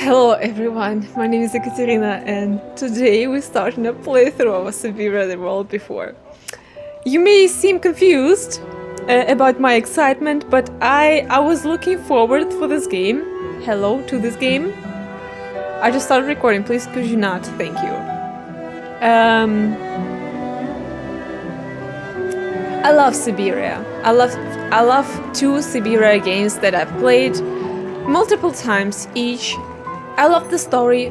Hello everyone, my name is Ekaterina and today we're starting a playthrough of Syberia the World Before. You may seem confused about my excitement, but I was looking forward for this game. Hello to this game. I just started recording, please could you not? Thank you. I love Syberia. I love two Syberia games that I've played multiple times each. I love the story.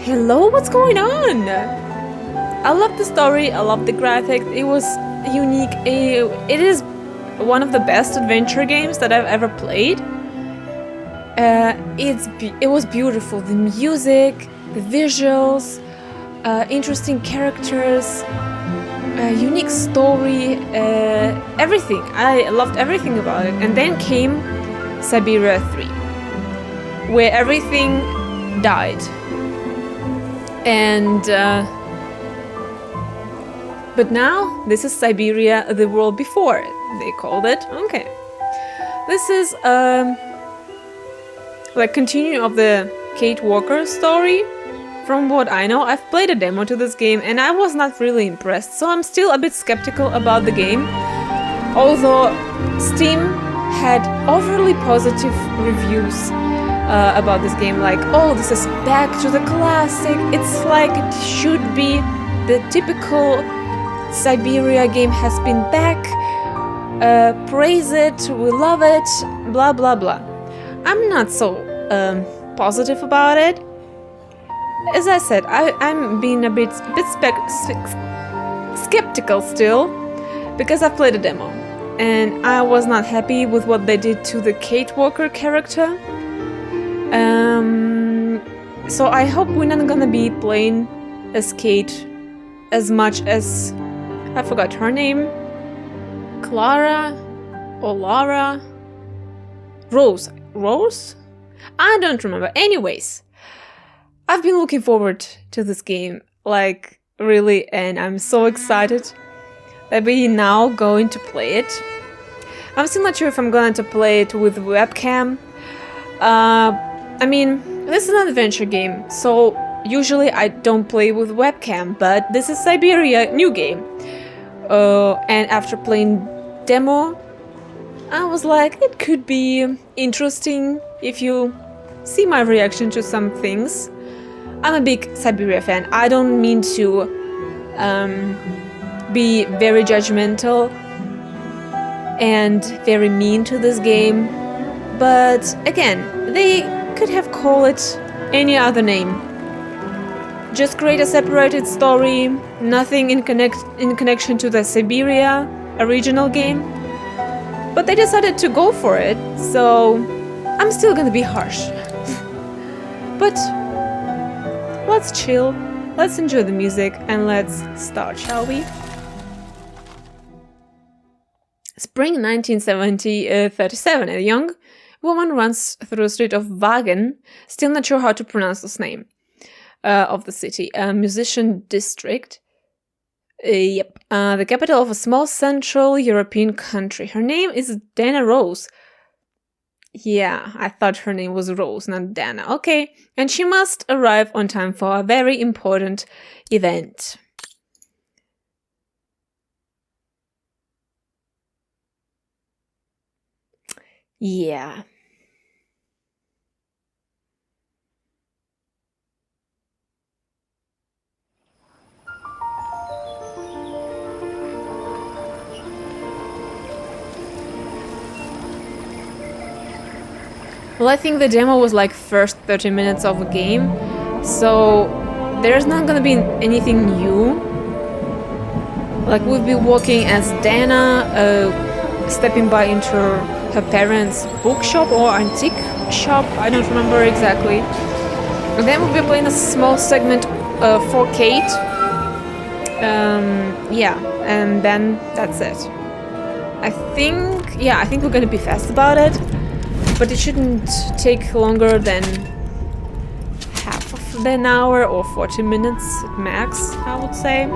Hello, what's going on? I love the story, I love the graphics, it was unique. It is one of the best adventure games that I've ever played. It was beautiful. The music, the visuals, interesting characters, unique story, everything. I loved everything about it. And then came Syberia 3, where everything died. And but now this is Syberia the World Before, they called it. Okay. This is like continuing of the Kate Walker story. From what I know, I've played a demo to this game and I was not really impressed, so I'm still a bit skeptical about the game. Although Steam had overly positive reviews about this game, like, oh, this is back to the classic, it's like it should be, the typical Syberia game has been back, praise it, we love it, blah blah blah. I'm not so positive about it. As I said, I'm being a bit skeptical still, because I've played a demo and I was not happy with what they did to the Kate Walker character. So I hope we're not gonna be playing as Kate as much as, I forgot her name, Clara or Lara, Rose? I don't remember. Anyways, I've been looking forward to this game, like, really, and I'm so excited that we're now going to play it. I'm still not sure if I'm going to play it with webcam. I mean, this is an adventure game, so usually I don't play with webcam, but this is Syberia new game. And after playing demo, I was like, it could be interesting if you see my reaction to some things. I'm a big Syberia fan. I don't mean to be very judgmental and very mean to this game, but again, they could have called it any other name. Just create a separated story, nothing in connection to the Syberia original game. But they decided to go for it, so I'm still gonna be harsh. But let's chill, let's enjoy the music, and let's start, shall we? Spring 1937, a young woman runs through the street of Vaghen, still not sure how to pronounce this name, of the city, a musician district. The capital of a small Central European country. Her name is Dana Roze. Yeah, I thought her name was Rose, not Dana. Okay, and she must arrive on time for a very important event. Yeah. Well, I think the demo was like first 30 minutes of a game, so there's not gonna be anything new. Like, we'll be walking as Dana, stepping by into her parents' bookshop or antique shop, I don't remember exactly. And then we'll be playing a small segment for Kate. Yeah, and then that's it. I think we're gonna be fast about it. But it shouldn't take longer than half of an hour or 40 minutes at max, I would say.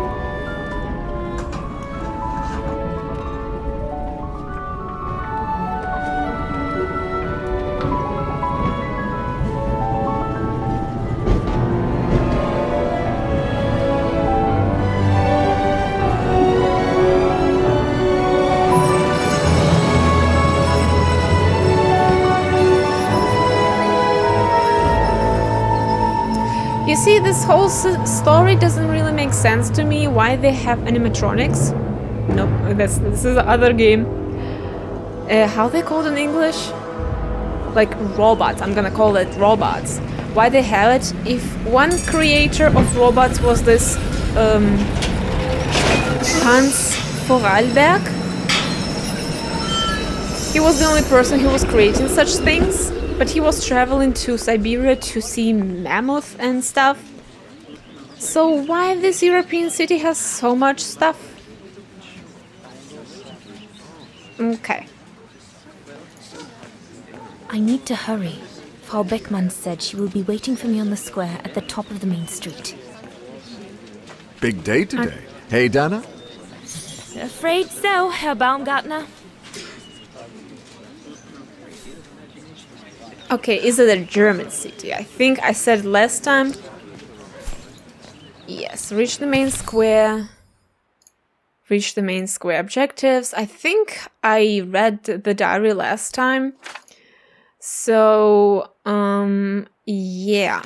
see, this whole story doesn't really make sense to me. Why they have animatronics? Nope, this is the other game. How they called in English? Like robots. I'm gonna call it robots. Why they have it? If one creator of robots was this Hans Vorarlberg, he was the only person who was creating such things, but he was traveling to Syberia to see mammoth and stuff. So why this European city has so much stuff? Okay. I need to hurry. Frau Beckmann said she will be waiting for me on the square at the top of the main street. Big day today. Hey, Dana? Afraid so, Herr Baumgartner. Okay, is it a German city? I think I said last time. Yes, reach the main square. Reach the main square objectives. I think I read the diary last time. So, yeah.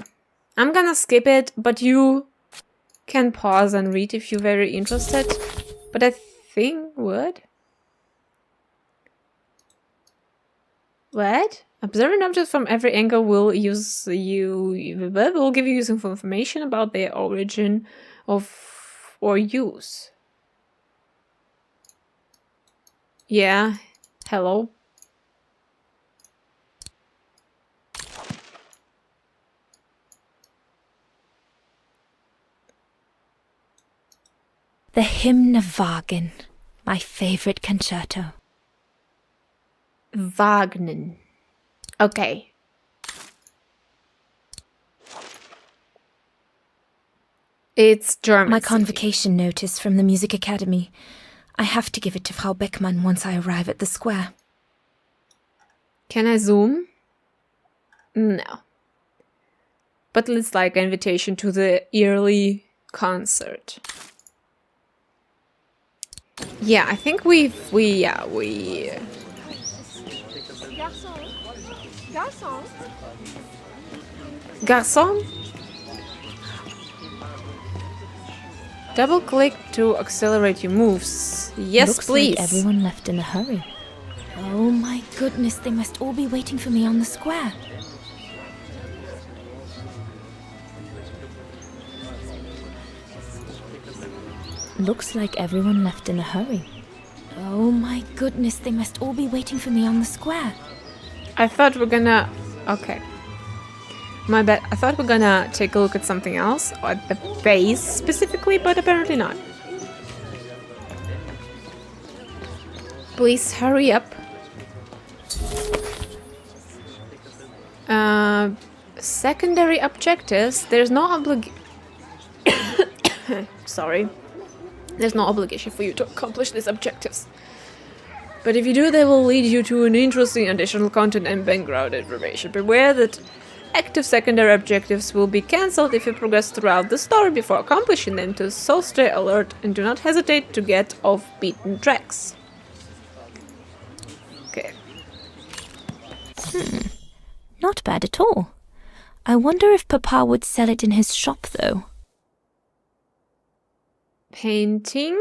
I'm gonna skip it, but you can pause and read if you're very interested. But I think... What? What? Observing objects from every angle will give you useful information about their origin or use. Yeah. Hello. The Hymn of Vaghen, my favorite concerto. Vaghen. Okay. It's German. My convocation notice from the Music Academy. I have to give it to Frau Beckmann once I arrive at the square. Can I zoom? No. But it's like an invitation to the yearly concert. Yeah, I think we. Garçon? Double click to accelerate your moves. Yes, Looks please. like everyone left in a hurry. Oh my goodness, they must all be waiting for me on the square. Looks like everyone left in a hurry. Oh my goodness, they must all be waiting for me on the square. I thought we're gonna... Okay. My bad. I thought we're gonna take a look at something else, or at the base specifically, but apparently not. Please hurry up. Secondary objectives. There's no Sorry. There's no obligation for you to accomplish these objectives. But if you do, they will lead you to an interesting additional content and background information. Beware that active secondary objectives will be cancelled if you progress throughout the story before accomplishing them, so stay alert and do not hesitate to get off beaten tracks. Okay. Not bad at all. I wonder if Papa would sell it in his shop, though. Painting?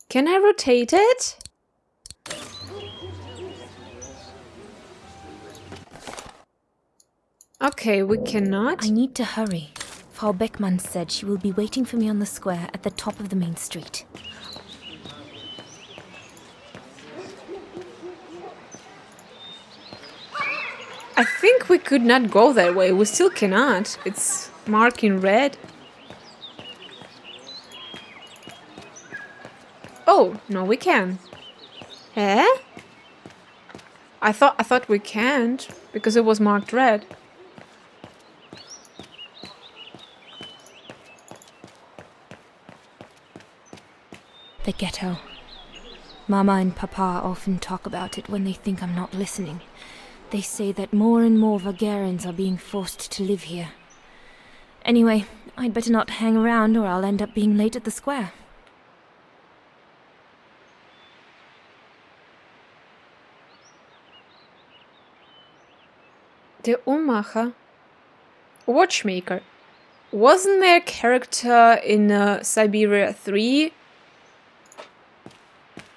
Can I rotate it? Okay, we cannot. I need to hurry. Frau Beckmann said she will be waiting for me on the square at the top of the main street. I think we could not go that way. We still cannot. It's marked in red. Oh, no, we can. Eh? I thought we can't because it was marked red. The ghetto. Mama and Papa often talk about it when they think I'm not listening. They say that more and more Vaghens are being forced to live here. Anyway, I'd better not hang around or I'll end up being late at the square. Der Uhrmacher. Watchmaker. Wasn't there a character in Syberia 3?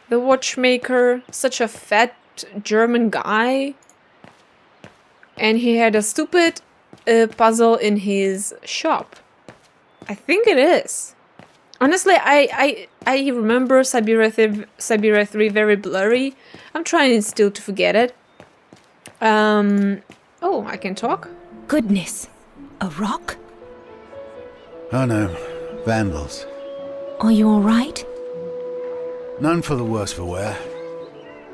The watchmaker, such a fat German guy. And he had a stupid puzzle in his shop. I think it is. Honestly, I remember Syberia 3 very blurry. I'm trying still to forget it. Oh, I can talk? Goodness. A rock? Oh no, vandals. Are you all right? None for the worse for wear.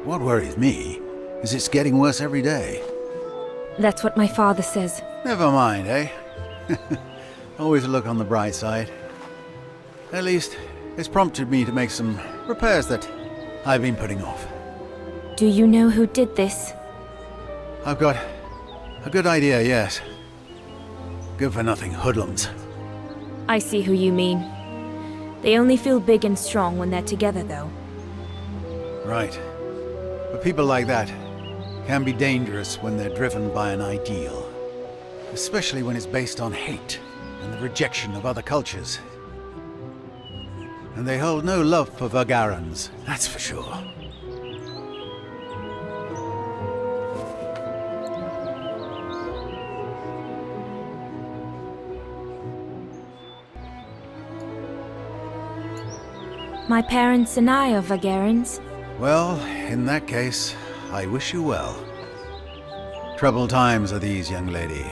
What worries me is it's getting worse every day. That's what my father says. Never mind, eh? Always look on the bright side. At least, it's prompted me to make some repairs that I've been putting off. Do you know who did this? I've got a good idea, yes. Good-for-nothing hoodlums. I see who you mean. They only feel big and strong when they're together, though. Right. But people like that can be dangerous when they're driven by an ideal. Especially when it's based on hate and the rejection of other cultures. And they hold no love for Vagharans, that's for sure. My parents and I are Vagharans. Well, in that case, I wish you well. Troubled times are these, young lady.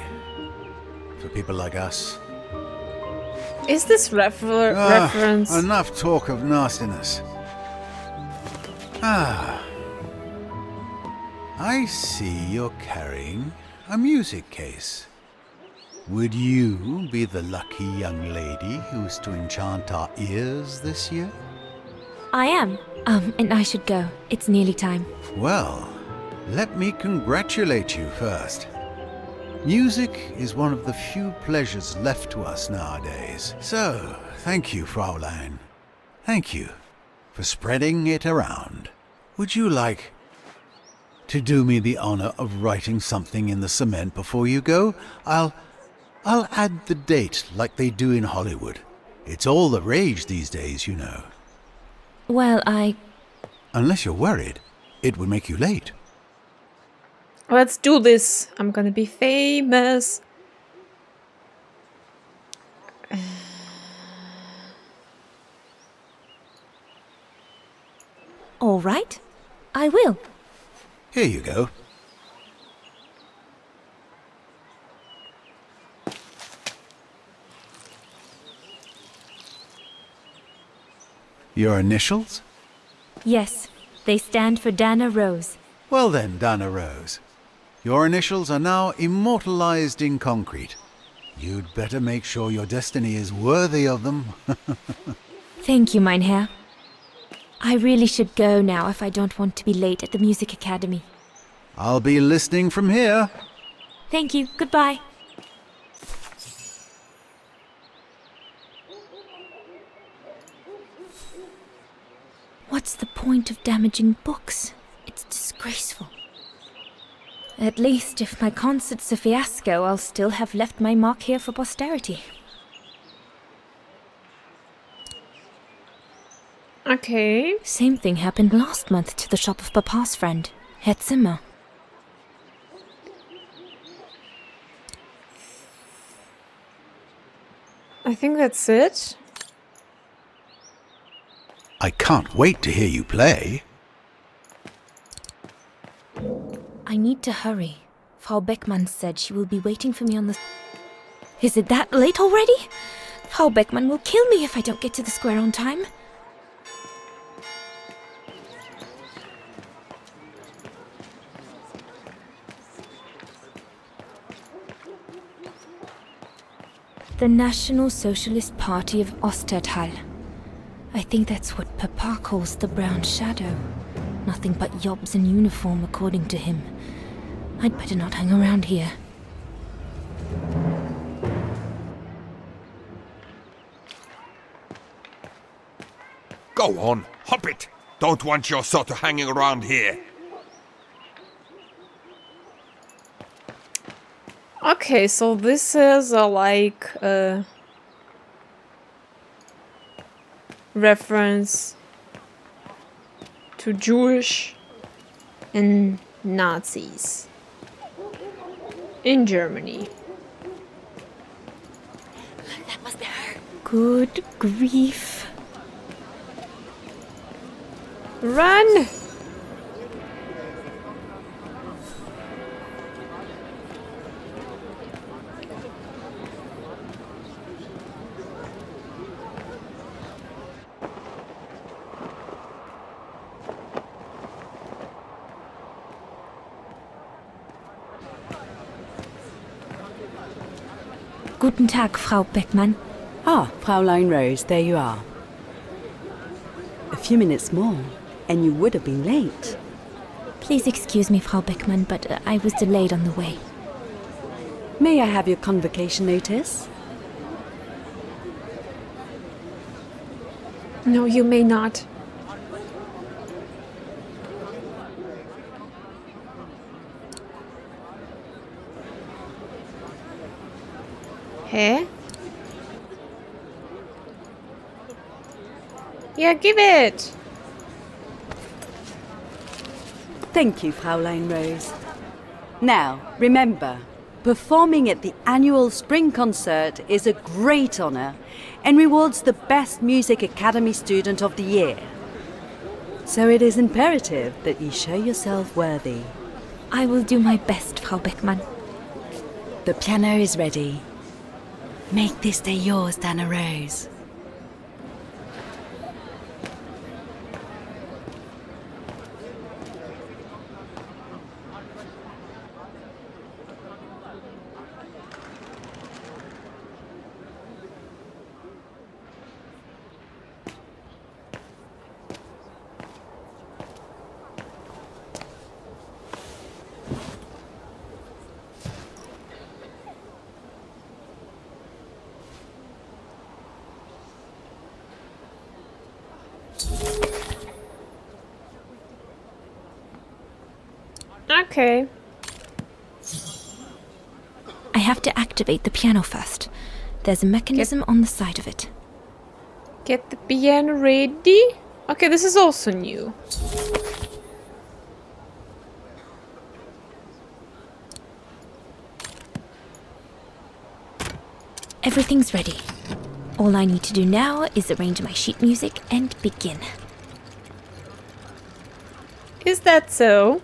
For people like us. Is this reference? Enough talk of nastiness. I see you're carrying a music case. Would you be the lucky young lady who's to enchant our ears this year? I am. And I should go. It's nearly time. Well, let me congratulate you first. Music is one of the few pleasures left to us nowadays. So, thank you, Fraulein. Thank you for spreading it around. Would you like to do me the honor of writing something in the cement before you go? I'll add the date like they do in Hollywood. It's all the rage these days, you know. Well, Unless you're worried, it would make you late. Let's do this. I'm gonna be famous. all right. I will. Here you go. Your initials? Yes, they stand for Dana Roze. Well then, Dana Roze. Your initials are now immortalized in concrete. You'd better make sure your destiny is worthy of them. Thank you, mein Herr. I really should go now if I don't want to be late at the music academy. I'll be listening from here. Thank you. Goodbye. What's the point of damaging books? It's disgraceful. At least, if my concert's a fiasco, I'll still have left my mark here for posterity. Okay. Same thing happened last month to the shop of Papa's friend, Herr Zimmer. I think that's it. I can't wait to hear you play. I need to hurry. Frau Beckmann said she will be waiting for me on the... Is it that late already? Frau Beckmann will kill me if I don't get to the square on time. The National Socialist Party of Ostertal. I think that's what Papa calls the Brown Shadow. Nothing but yobs in uniform, according to him. I'd better not hang around here. Go on, hop it! Don't want your sort of hanging around here. Okay, so this is like reference to Jewish and Nazis in Germany. That must be her. Good grief. Run! Guten Tag, Frau Beckmann. Ah, Fräulein Rose, there you are. A few minutes more, and you would have been late. Please excuse me, Frau Beckmann, but I was delayed on the way. May I have your convocation notice? No, you may not. Hey? Yeah, give it! Thank you, Fräulein Rose. Now, remember, performing at the annual spring concert is a great honor and rewards the best Music Academy student of the year. So it is imperative that you show yourself worthy. I will do my best, Frau Beckmann. The piano is ready. Make this day yours, Dana Roze. Okay. I have to activate the piano first. There's a mechanism on the side of it. Get the piano ready. Okay, this is also new. Everything's ready. All I need to do now is arrange my sheet music and begin. Is that so?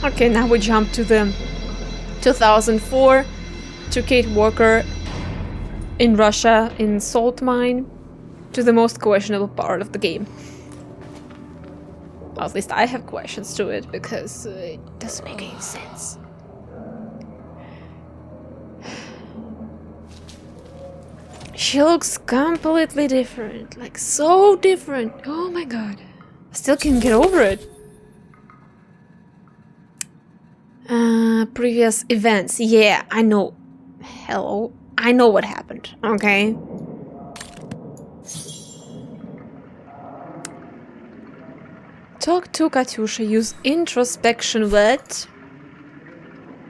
Okay, now we jump to the 2004 to Kate Walker in Russia in salt mine, to the most questionable part of the game. Well, at least I have questions to it because it doesn't make any sense. She looks completely different, like so different. Oh my god. I still can't get over it. Previous events. Yeah, I know. Hello. I know what happened, okay? Talk to Katyusha. Use introspection word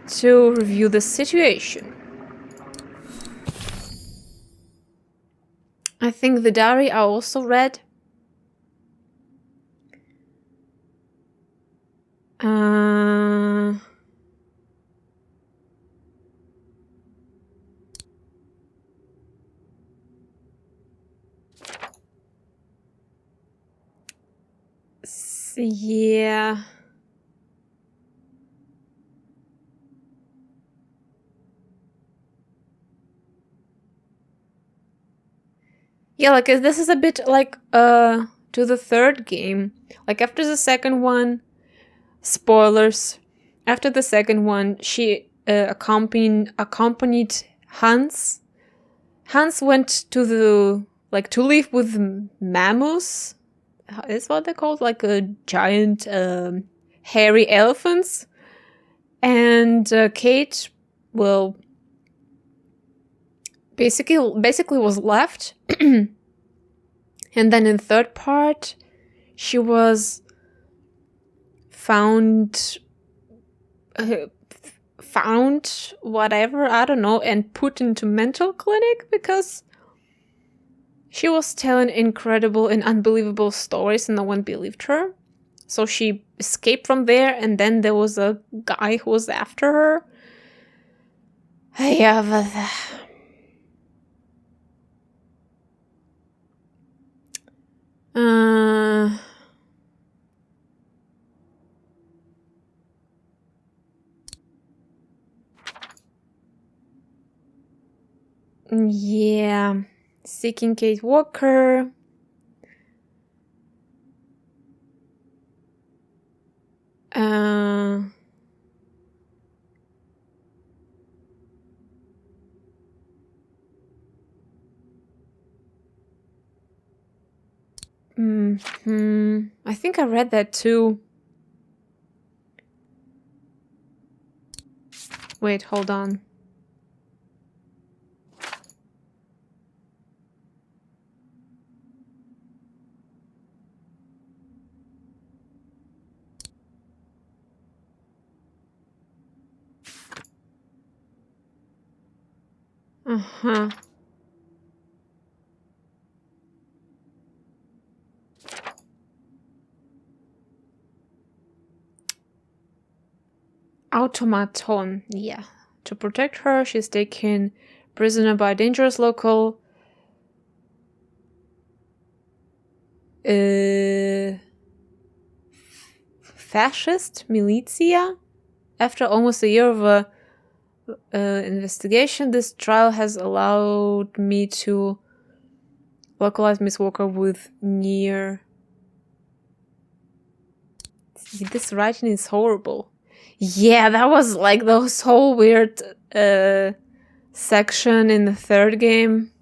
to review the situation. I think the diary I also read. Yeah. Yeah, like this is a bit like to the third game. Like after the second one, spoilers. After the second one, she accompanied Hans. Hans went to the to live with mammoths. Is what they're called, like a giant hairy elephants. And Kate, well, basically was left. And then in third part, she was found whatever, I don't know, and put into mental clinic because she was telling incredible and unbelievable stories and no one believed her. So she escaped from there, and then there was a guy who was after her. Yeah, but yeah, seeking Kate Walker. I think I read that too. Wait, hold on. Uh-huh. Automaton, yeah. To protect her, she's taken prisoner by a dangerous local fascist militia. After almost a year of investigation, this trial has allowed me to localize Miss Walker with near... See, this writing is horrible. Yeah, that was like those whole weird section in the third game.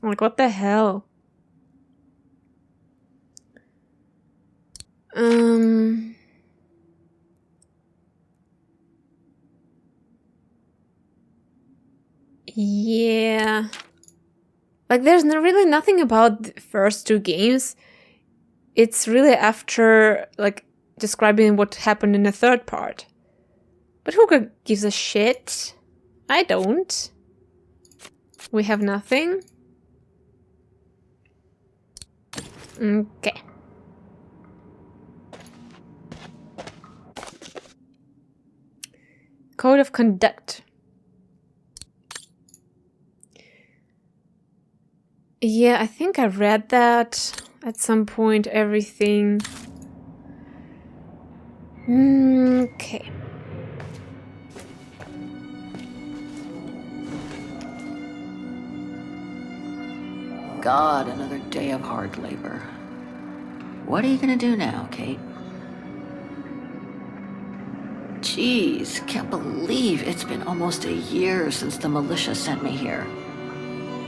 Like, what the hell? Yeah. Like, there's really nothing about the first two games. It's really after, like, describing what happened in the third part. But who gives a shit? I don't. We have nothing. Okay. Code of conduct. Yeah, I think I read that at some point, everything. Okay. God, another day of hard labor. What are you gonna do now, Kate? Jeez, can't believe it's been almost a year since the militia sent me here.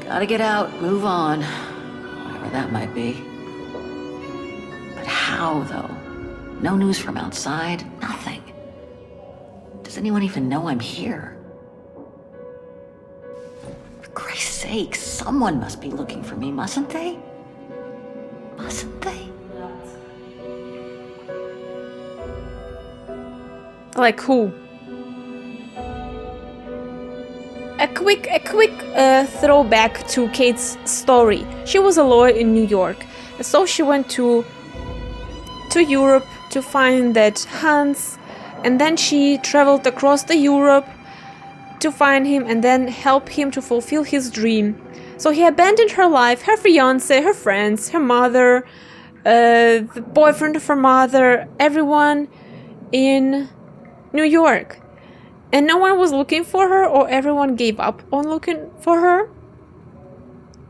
Gotta get out, move on, whatever that might be. But how, though? No news from outside, nothing. Does anyone even know I'm here? For Christ's sake, someone must be looking for me, mustn't they? Mustn't they? Like who? A quick throwback to Kate's story. She was a lawyer in New York, so she went to Europe to find that Hans, and then she traveled across the Europe to find him and then help him to fulfill his dream. So he abandoned her life, her fiance, her friends, her mother, the boyfriend of her mother, everyone in New York. And no one was looking for her, or everyone gave up on looking for her.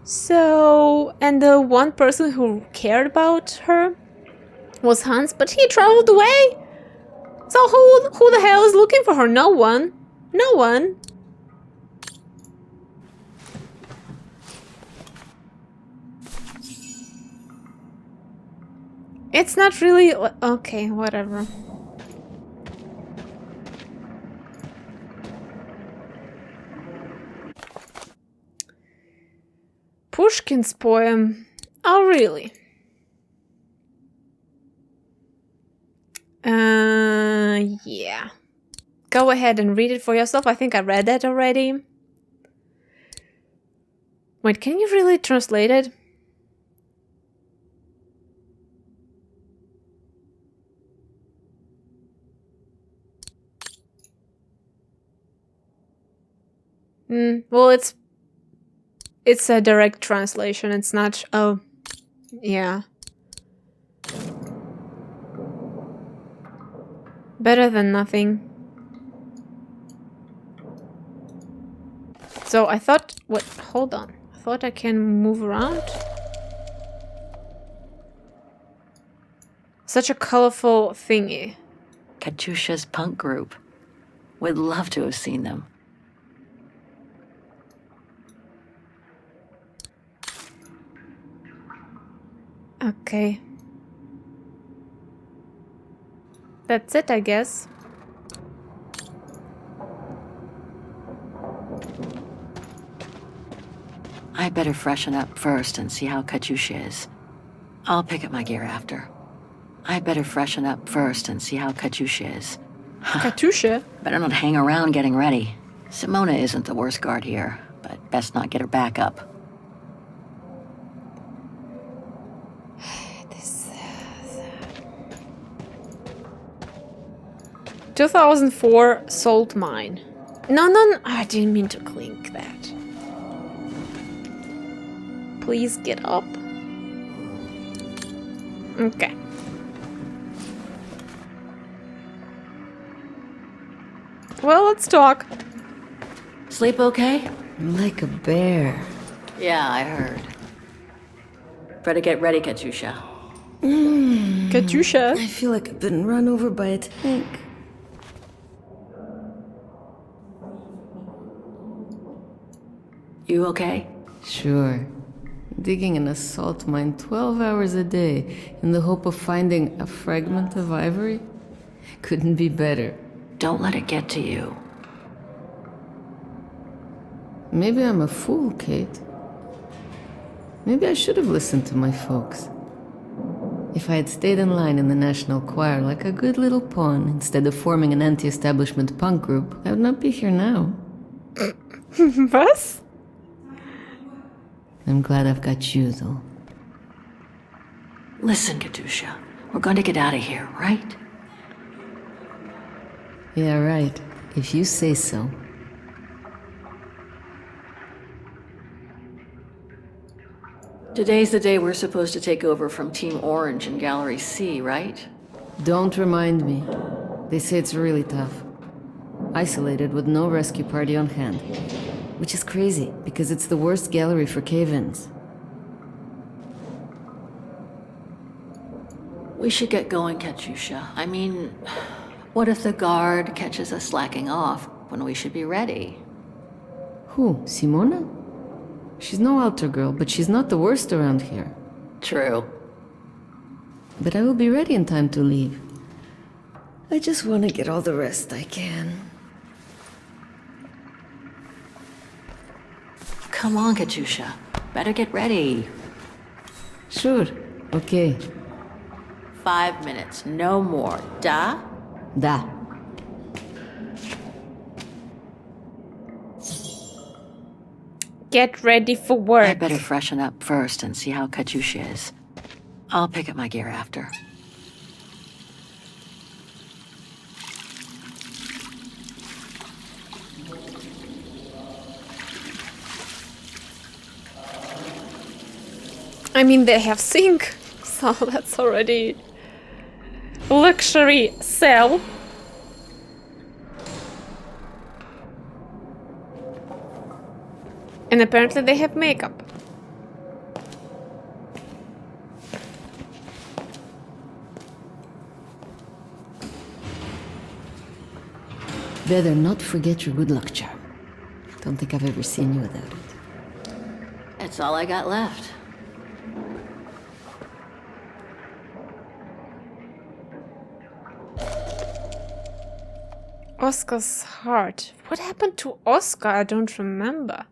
So, and the one person who cared about her was Hans, but he traveled away. So who the hell is looking for her? No one. No one. It's not really... Okay, whatever. Pushkin's poem. Oh, really? Yeah. Go ahead and read it for yourself. I think I read that already. Wait, can you really translate it? Well, it's a direct translation. It's not... Oh, yeah. Better than nothing. So I thought... What? Hold on. I thought I can move around. Such a colorful thingy. Katyusha's punk group. Would love to have seen them. Okay. That's it, I guess. I better freshen up first and see how Katyusha is. I'll pick up my gear after. I better freshen up first and see how Katyusha is. Katyusha? Better not hang around getting ready. Simona isn't the worst guard here, but best not get her back up. 2004 salt mine. No, I didn't mean to clink that. Please get up. Okay. Well, let's talk. Sleep okay? Like a bear. Yeah, I heard. Better get ready, Katyusha. Katyusha? I feel like I've been run over by a tank. You okay? Sure. Digging in a salt mine 12 hours a day in the hope of finding a fragment of ivory? Couldn't be better. Don't let it get to you. Maybe I'm a fool, Kate. Maybe I should have listened to my folks. If I had stayed in line in the National Choir like a good little pawn instead of forming an anti-establishment punk group, I would not be here now. Was? I'm glad I've got you, though. Listen, Katyusha. We're going to get out of here, right? Yeah, right. If you say so. Today's the day we're supposed to take over from Team Orange in Gallery C, right? Don't remind me. They say it's really tough. Isolated with no rescue party on hand. Which is crazy, because it's the worst gallery for cave-ins. We should get going, Katyusha. I mean, what if the guard catches us slacking off when we should be ready? Who? Simona? She's no altar girl, but she's not the worst around here. True. But I will be ready in time to leave. I just want to get all the rest I can. Come on, Katyusha. Better get ready. Sure. Okay. 5 minutes, no more. Da? Da. Get ready for work. I better freshen up first and see how Katyusha is. I'll pick up my gear after. I mean, they have sink, so that's already luxury sell. And apparently they have makeup. Better not forget your good luck charm. Don't think I've ever seen you without it. It's all I got left. Oscar's heart. What happened to Oscar? I don't remember.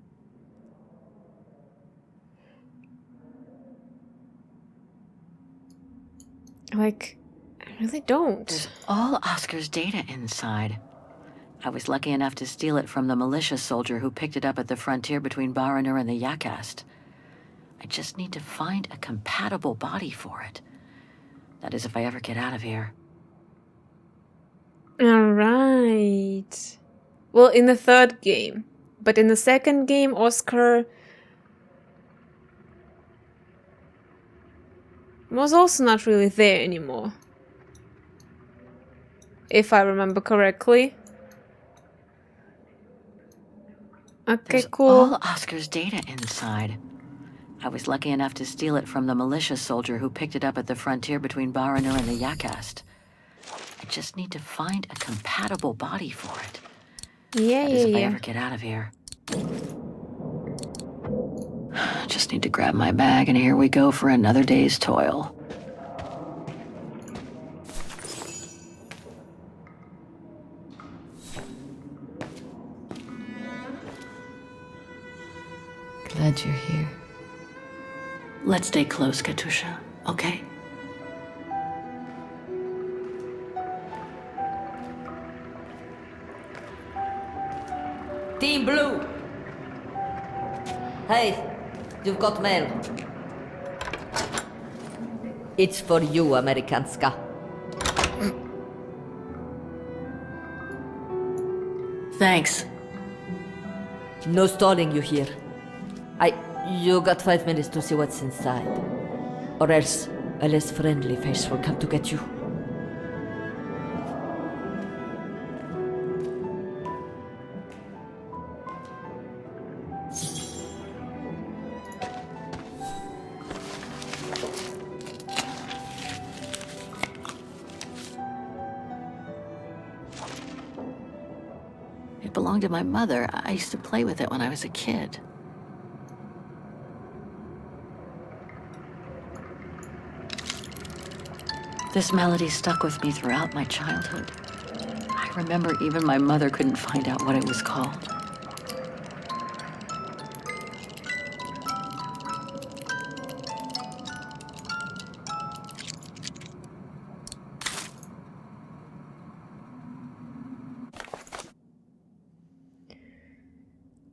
Like, I really don't. There's all Oscar's data inside. I was lucky enough to steal it from the militia soldier who picked it up at the frontier between Baranur and the Yakast. I just need to find a compatible body for it. That is, if I ever get out of here. Alright. Well, in the third game. But in the second game, Oscar was also not really there anymore. If I remember correctly. Okay, There's cool. all Oscar's data inside. I was lucky enough to steal it from the militia soldier who picked it up at the frontier between Baranur and the Yakast. I just need to find a compatible body for it. Yeah, That is, if I yeah. ever get out of here. Just need to grab my bag, and here we go for another day's toil. Glad you're here. Let's stay close, Katyusha, okay? Team Blue! Hey, you've got mail. It's for you, Amerikanska. Thanks. No stalling you here. You got 5 minutes to see what's inside. Or else a less friendly face will come to get you. It belonged to my mother. I used to play with it when I was a kid. This melody stuck with me throughout my childhood. I remember even my mother couldn't find out what it was called.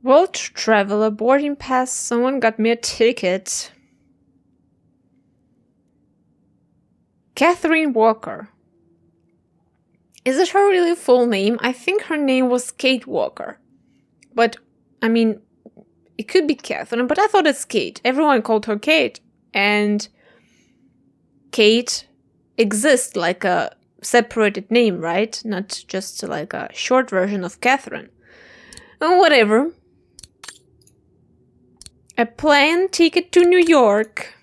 World traveler boarding pass. Someone got me a ticket. Catherine Walker. Is it her really full name? I think her name was Kate Walker. But, I mean, it could be Catherine, but I thought it's Kate. Everyone called her Kate. And Kate exists like a separated name, right? Not just like a short version of Catherine. Whatever. A plane ticket to New York.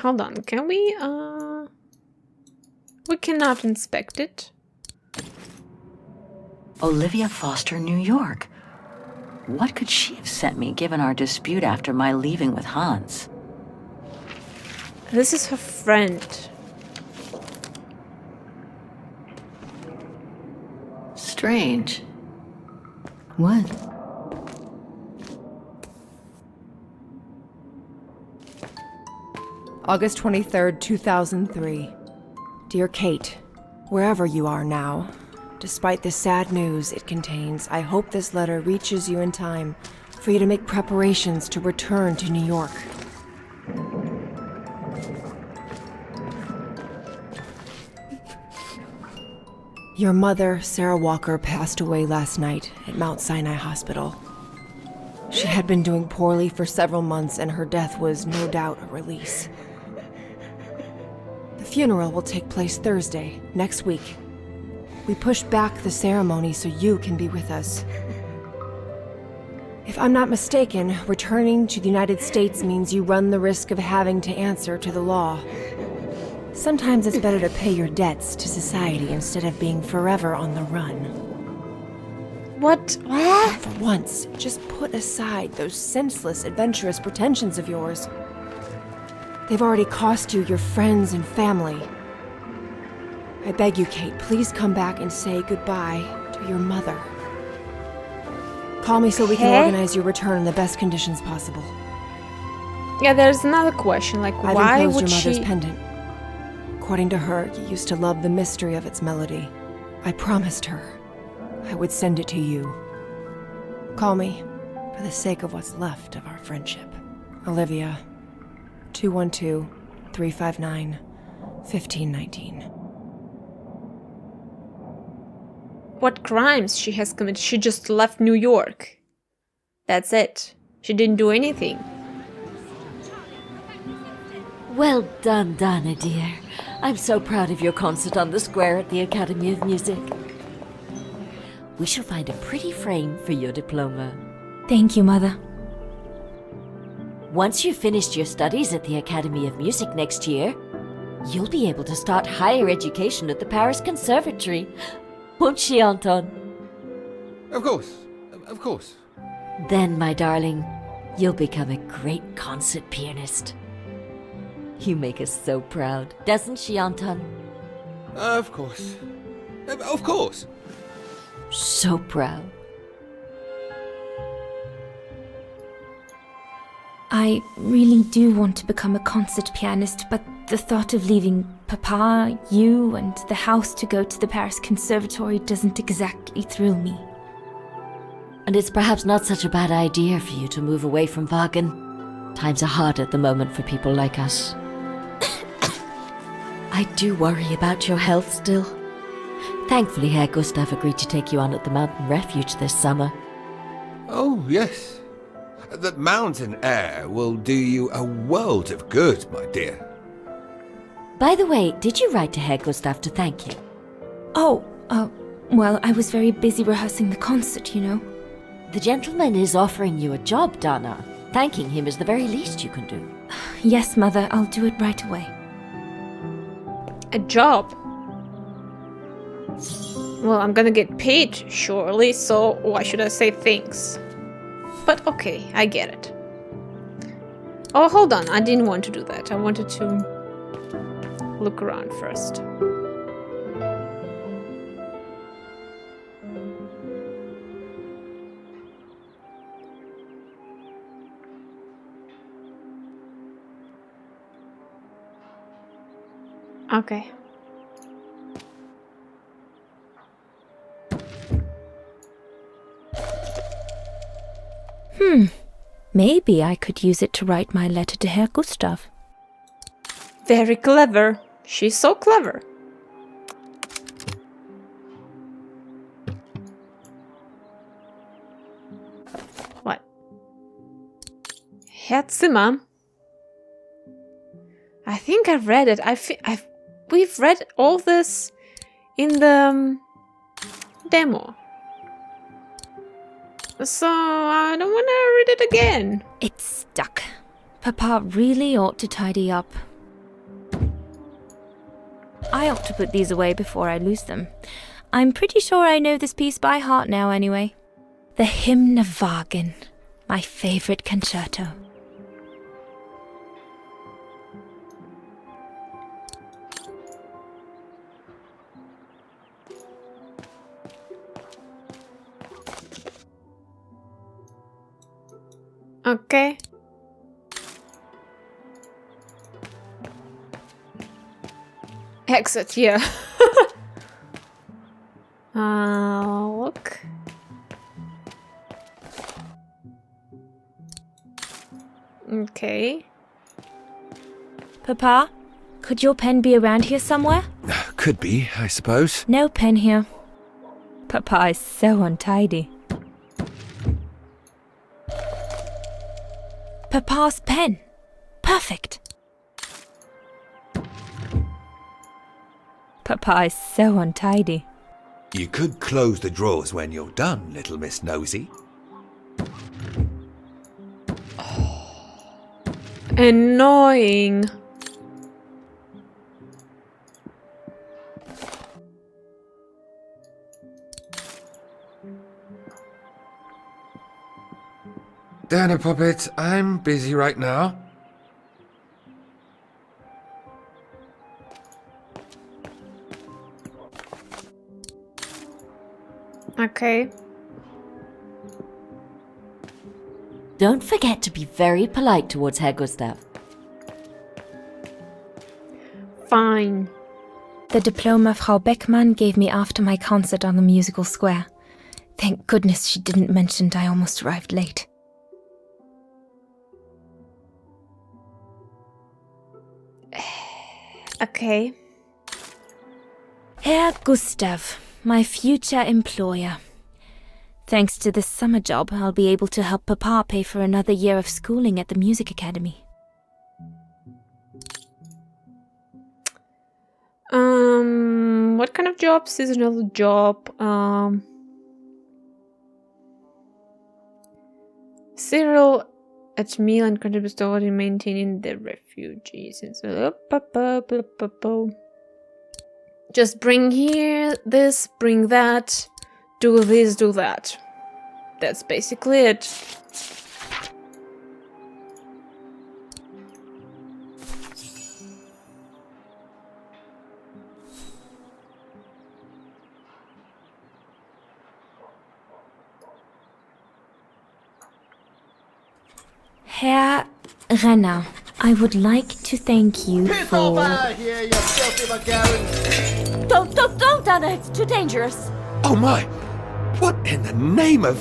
hold on. Can we, we cannot inspect it. Olivia Foster, New York. What could she have sent me given our dispute after my leaving with Hans? This is her friend. Strange. What? August 23rd, 2003. Dear Kate, wherever you are now, despite the sad news it contains, I hope this letter reaches you in time for you to make preparations to return to New York. Your mother, Sarah Walker, passed away last night at Mount Sinai Hospital. She had been doing poorly for several months, and her death was no doubt a release. The funeral will take place Thursday, next week. We pushed back the ceremony so you can be with us. If I'm not mistaken, returning to the United States means you run the risk of having to answer to the law. Sometimes it's better to pay your debts to society instead of being forever on the run. What? For once, just put aside those senseless, adventurous pretensions of yours. They've already cost you your friends and family. I beg you, Kate, please come back and say goodbye to your mother. Call me so we can organize your return in the best conditions possible. Yeah, there's another question, like I've why enclosed would your mother's she... pendant. According to her, you used to love the mystery of its melody. I promised her I would send it to you. Call me, for the sake of what's left of our friendship. Olivia, 212-359-1519. What crimes she has committed? She just left New York. That's it. She didn't do anything. Well done, Dana, dear. I'm so proud of your concert on the square at the Academy of Music. We shall find a pretty frame for your diploma. Thank you, Mother. Once you've finished your studies at the Academy of Music next year, you'll be able to start higher education at the Paris Conservatory. Won't she, Anton? Of course. Of course. Then, my darling, you'll become a great concert pianist. You make us so proud, doesn't she, Anton? Of course. Of course. So proud. I really do want to become a concert pianist, but the thought of leaving Papa, you, and the house to go to the Paris Conservatory doesn't exactly thrill me. And it's perhaps not such a bad idea for you to move away from Vaghen. Times are hard at the moment for people like us. I do worry about your health still. Thankfully, Herr Gustav agreed to take you on at the mountain refuge this summer. Oh, yes. The mountain air will do you a world of good, my dear. By the way, did you write to Herr Gustav to thank him? Oh, well, I was very busy rehearsing the concert, you know. The gentleman is offering you a job, Dana. Thanking him is the very least you can do. Yes, Mother, I'll do it right away. A job? Well, I'm gonna get paid, surely, so why should I say thanks? But okay, I get it. Oh, hold on, I didn't want to do that. I wanted to look around first. Okay. Maybe I could use it to write my letter to Herr Gustav. Very clever. She's so clever. What? Herr Zimmer? I think I've read it. We've read all this in the demo. So I don't want to read it again. It's stuck. Papa really ought to tidy up. I ought to put these away before I lose them. I'm pretty sure I know this piece by heart now anyway. The Hymn of Vaghen, my favorite concerto. Okay. Exit, yeah. Look. Okay. Papa, could your pen be around here somewhere? Could be, I suppose. No pen here. Papa is so untidy. Papa's pen. Perfect. Papa is so untidy. You could close the drawers when you're done, little Miss Nosy. Annoying. Dana Puppet, I'm busy right now. Okay. Don't forget to be very polite towards Herr Gustav. Fine. The diploma Frau Beckmann gave me after my concert on the musical square. Thank goodness she didn't mention I almost arrived late. Okay. Herr Gustav, my future employer. Thanks to this summer job, I'll be able to help Papa pay for another year of schooling at the music academy. What kind of job? Seasonal job. Cyril at meal and contributes toward maintaining the refugees. And so, just bring here this, bring that, do this, do that. That's basically it. Herr Renner, I would like to thank you for... over here, you filthy Vaghen! Don't, Dana, it's too dangerous. Oh my! What in the name of...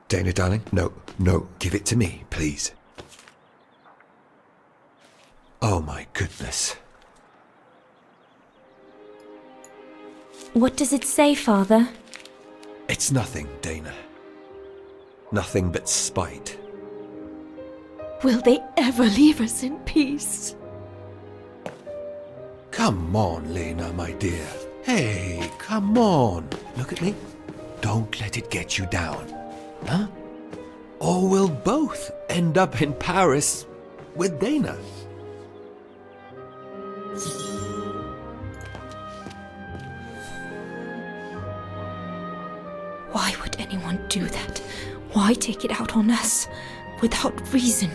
Dana, darling, no, give it to me, please. Oh my goodness. What does it say, Father? It's nothing, Dana. Nothing but spite. Will they ever leave us in peace? Come on, Lena, my dear. Hey, come on. Look at me. Don't let it get you down. Huh? Or we'll both end up in Paris with Dana. Why would anyone do that? Why take it out on us? Without reason.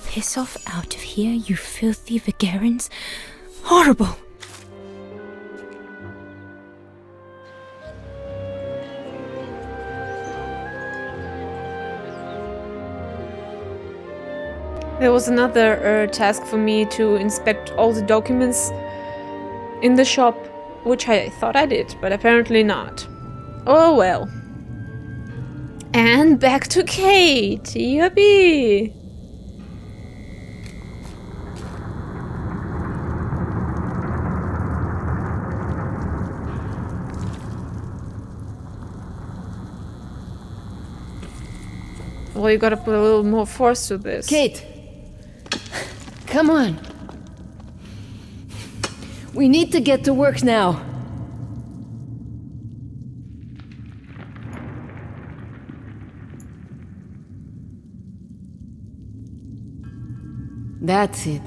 Piss off out of here, you filthy Vagarans. Horrible! There was another task for me to inspect all the documents in the shop, which I thought I did, but apparently not. Oh well. And back to Kate! Yippee! Well, you gotta put a little more force to this. Kate! Come on! We need to get to work now. That's it.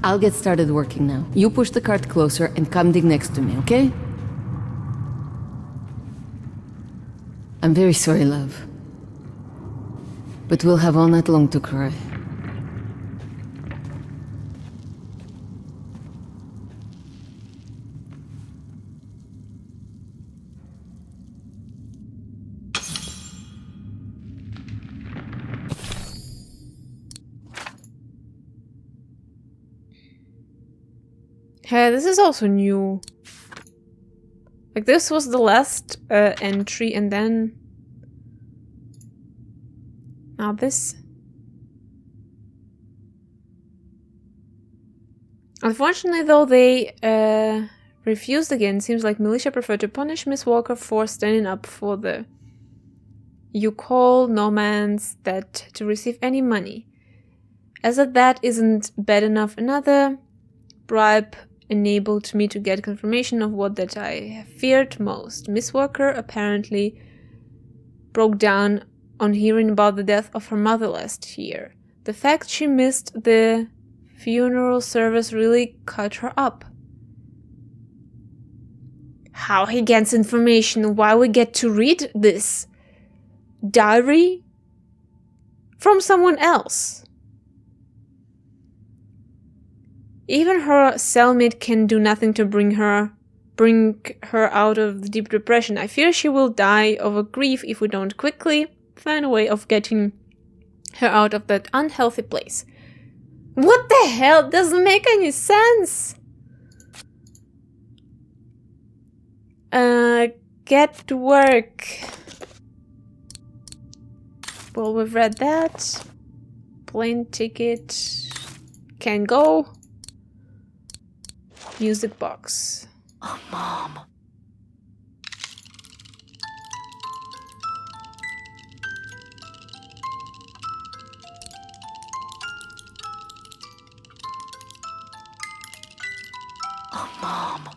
I'll get started working now. You push the cart closer and come dig next to me, okay? I'm very sorry, love. But we'll have all night long to cry. Hey, this is also new. Like, this was the last entry, and then... Now this... Unfortunately, though, they refused again. Seems like militia prefer to punish Miss Walker for standing up for the... You call no man's that to receive any money. As if that isn't bad enough, another bribe enabled me to get confirmation of what that I feared most. Miss Walker apparently broke down on hearing about the death of her mother last year. The fact she missed the funeral service really cut her up. How he gets information, why we get to read this diary from someone else. Even her cellmate can do nothing to bring her out of the deep depression. I fear she will die of grief if we don't quickly find a way of getting her out of that unhealthy place. What the hell? Doesn't make any sense. Get to work. Well, we've read that. Plane ticket. Can go. Music box. Oh, Mom. Oh, Mom.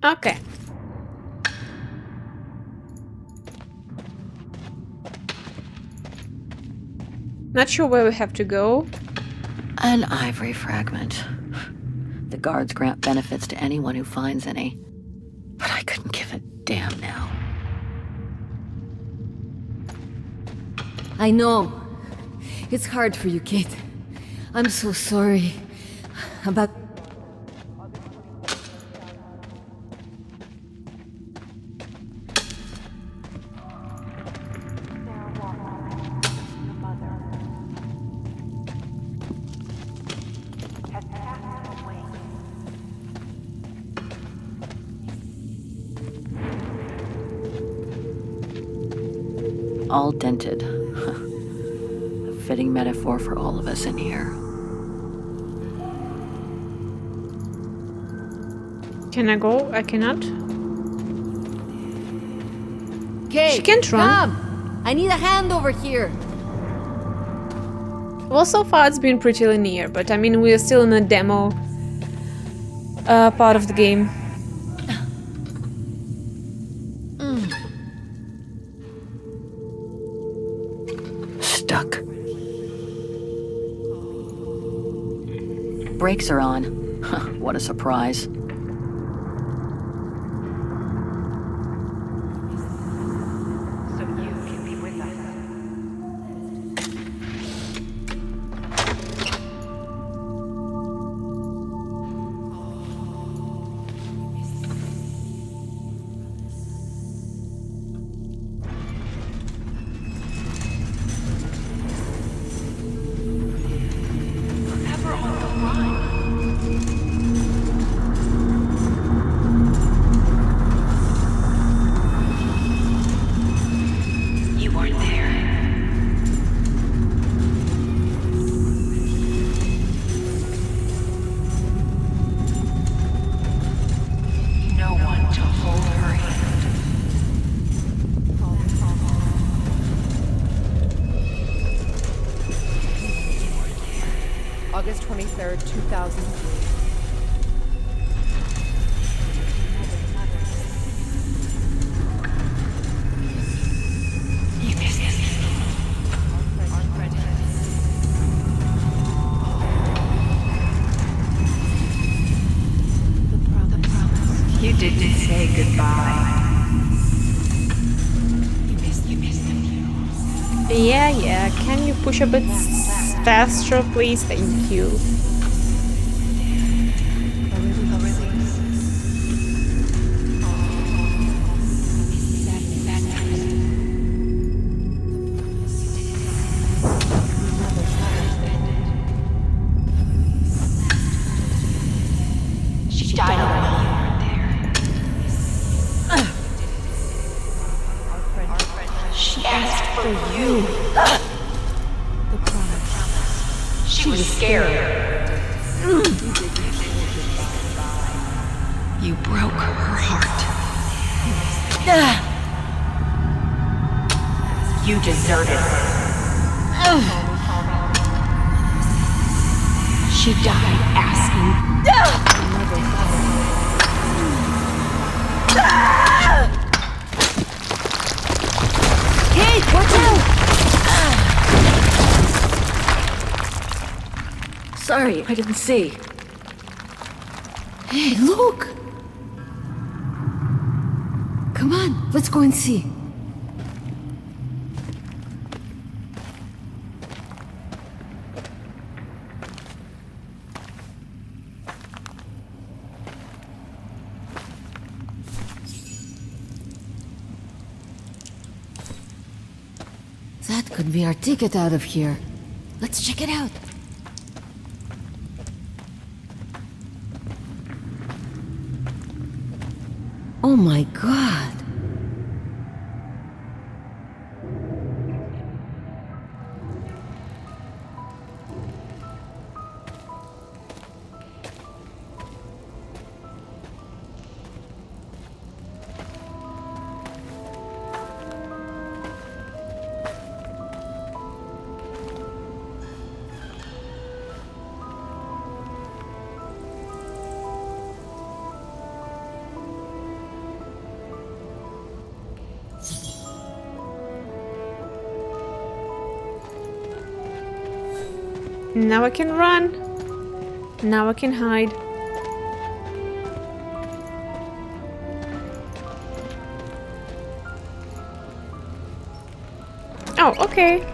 Okay. Not sure where we have to go. An ivory fragment. The guards grant benefits to anyone who finds any. But I couldn't give a damn now. I know. It's hard for you, Kate. I'm so sorry about... All dented. A fitting metaphor for all of us in here. Can I go? I cannot. Kate, she can't run. Come! I need a hand over here. Well, so far it's been pretty linear, but I mean, we're still in a demo part of the game. Stuck. Brakes are on. What a surprise. August 23rd, 2003. You didn't say goodbye. Yeah. Can you push a bit faster, please? Thank you. She died while you were there. She asked for you. The promise. She was scared. You broke her heart. You deserted her. She died asking. Kate, watch out! Sorry, I didn't see. Hey, look! Come on, let's go and see. That could be our ticket out of here. Let's check it out. Oh my god. Now I can run. Now I can hide. Oh, okay.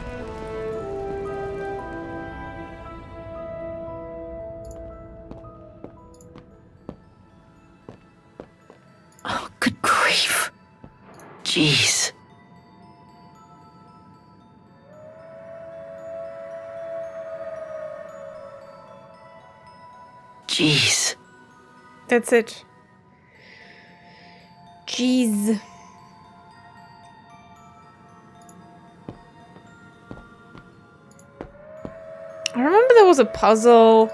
Oh, good grief. Jeez. Jeez. That's it. Jeez. I remember there was a puzzle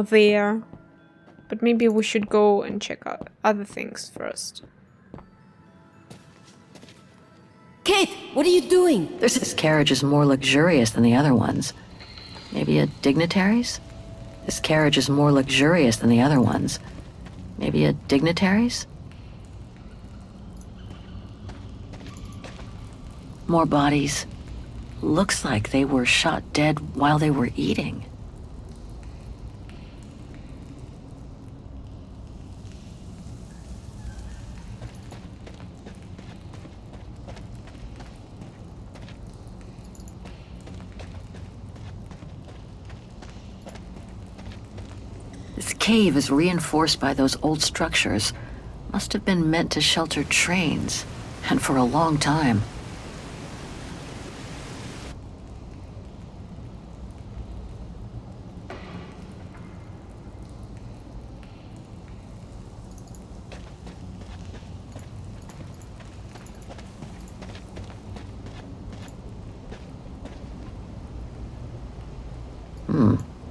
there. But maybe we should go and check out other things first. Kate, what are you doing? This carriage is more luxurious than the other ones. Maybe a dignitary's? This carriage is more luxurious than the other ones. Maybe a dignitary's? More bodies. Looks like they were shot dead while they were eating. This cave is reinforced by those old structures. Must have been meant to shelter trains, and for a long time.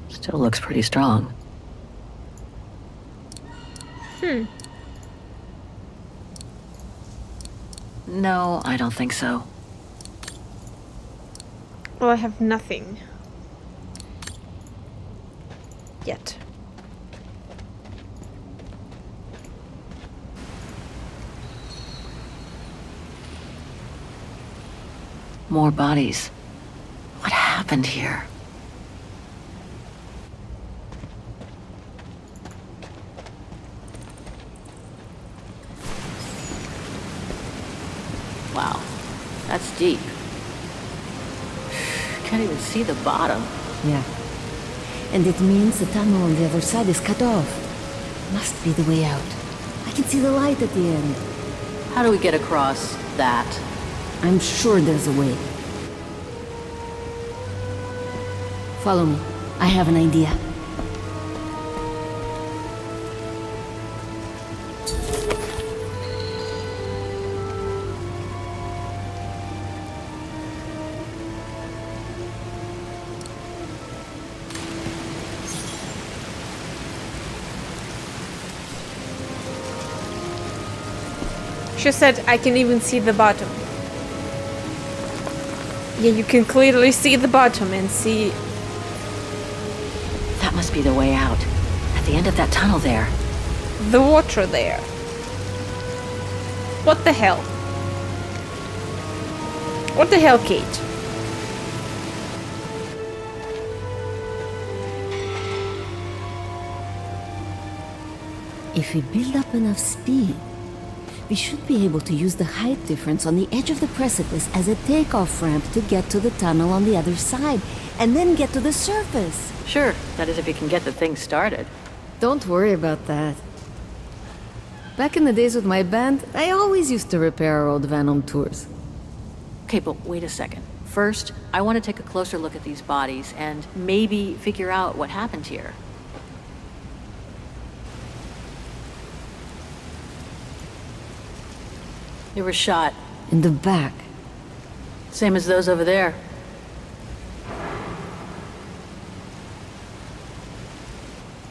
Still looks pretty strong. No, I don't think so. Well, I have nothing. yet. More bodies. What happened here? Wow, that's deep. Can't even see the bottom. Yeah. And it means the tunnel on the other side is cut off. Must be the way out. I can see the light at the end. How do we get across that? I'm sure there's a way. Follow me. I have an idea. She said I can even see the bottom. Yeah, you can clearly see the bottom and see... That must be the way out. At the end of that tunnel there. the water there. What the hell? What the hell, Kate? If we build up enough speed, we should be able to use the height difference on the edge of the precipice as a takeoff ramp to get to the tunnel on the other side, and then get to the surface. Sure, that is if you can get the thing started. Don't worry about that. Back in the days with my band, I always used to repair our old van on tours. Okay, but wait a second. First, I want to take a closer look at these bodies and maybe figure out what happened here. They were shot. In the back. Same as those over there.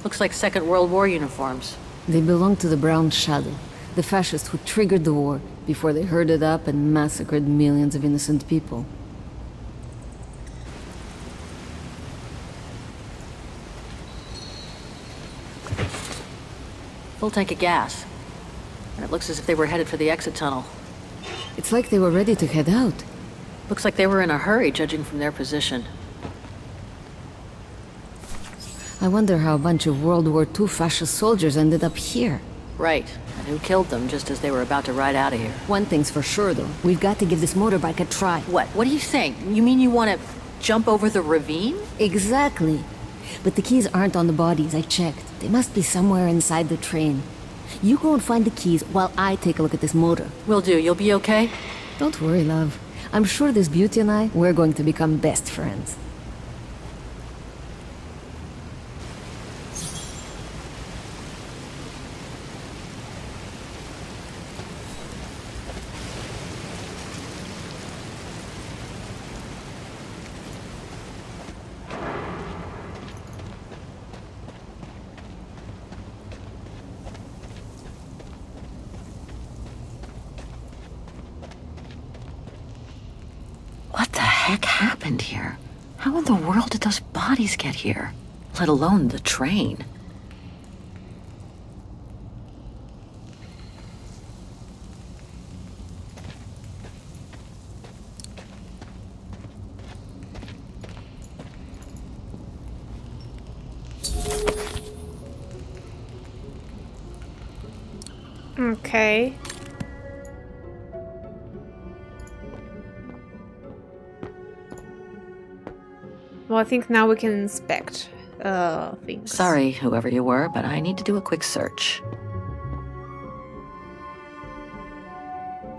Looks like Second World War uniforms. They belonged to the Brown Shadow, the fascists who triggered the war before they herded up and massacred millions of innocent people. Full tank of gas. And it looks as if they were headed for the exit tunnel. It's like they were ready to head out. Looks like they were in a hurry, judging from their position. I wonder how a bunch of World War II fascist soldiers ended up here. Right, and who killed them just as they were about to ride out of here. One thing's for sure, though. We've got to give this motorbike a try. What? What are you saying? You mean you want to jump over the ravine? Exactly. But the keys aren't on the bodies, I checked. They must be somewhere inside the train. You go and find the keys while I take a look at this motor. Will do. You'll be okay? Don't worry, love. I'm sure this beauty and I, we're going to become best friends. What the heck happened here? How in the world did those bodies get here? Let alone the train. Okay. Well, I think now we can inspect things. Sorry, whoever you were, but I need to do a quick search.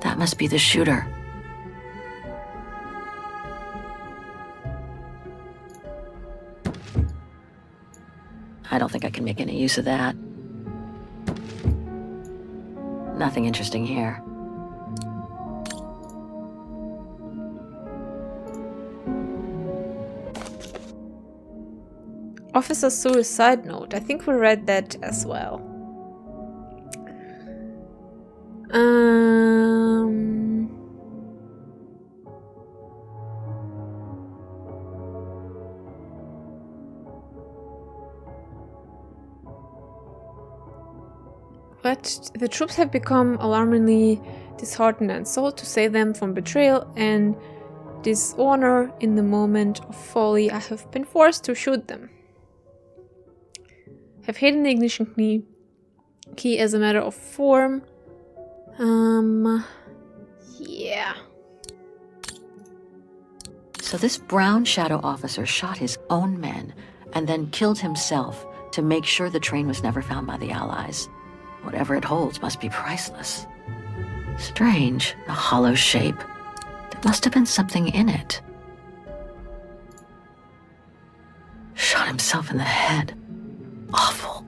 That must be the shooter. I don't think I can make any use of that. Nothing interesting here. Officer suicide note. I think we read that as well. But the troops have become alarmingly disheartened, so to save them from betrayal and dishonor in the moment of folly, I have been forced to shoot them. Have hidden the ignition key as a matter of form. Yeah. So this brown shadow officer shot his own men and then killed himself to make sure the train was never found by the Allies. Whatever it holds must be priceless. Strange, a hollow shape. There must have been something in it. Shot himself in the head. Awful.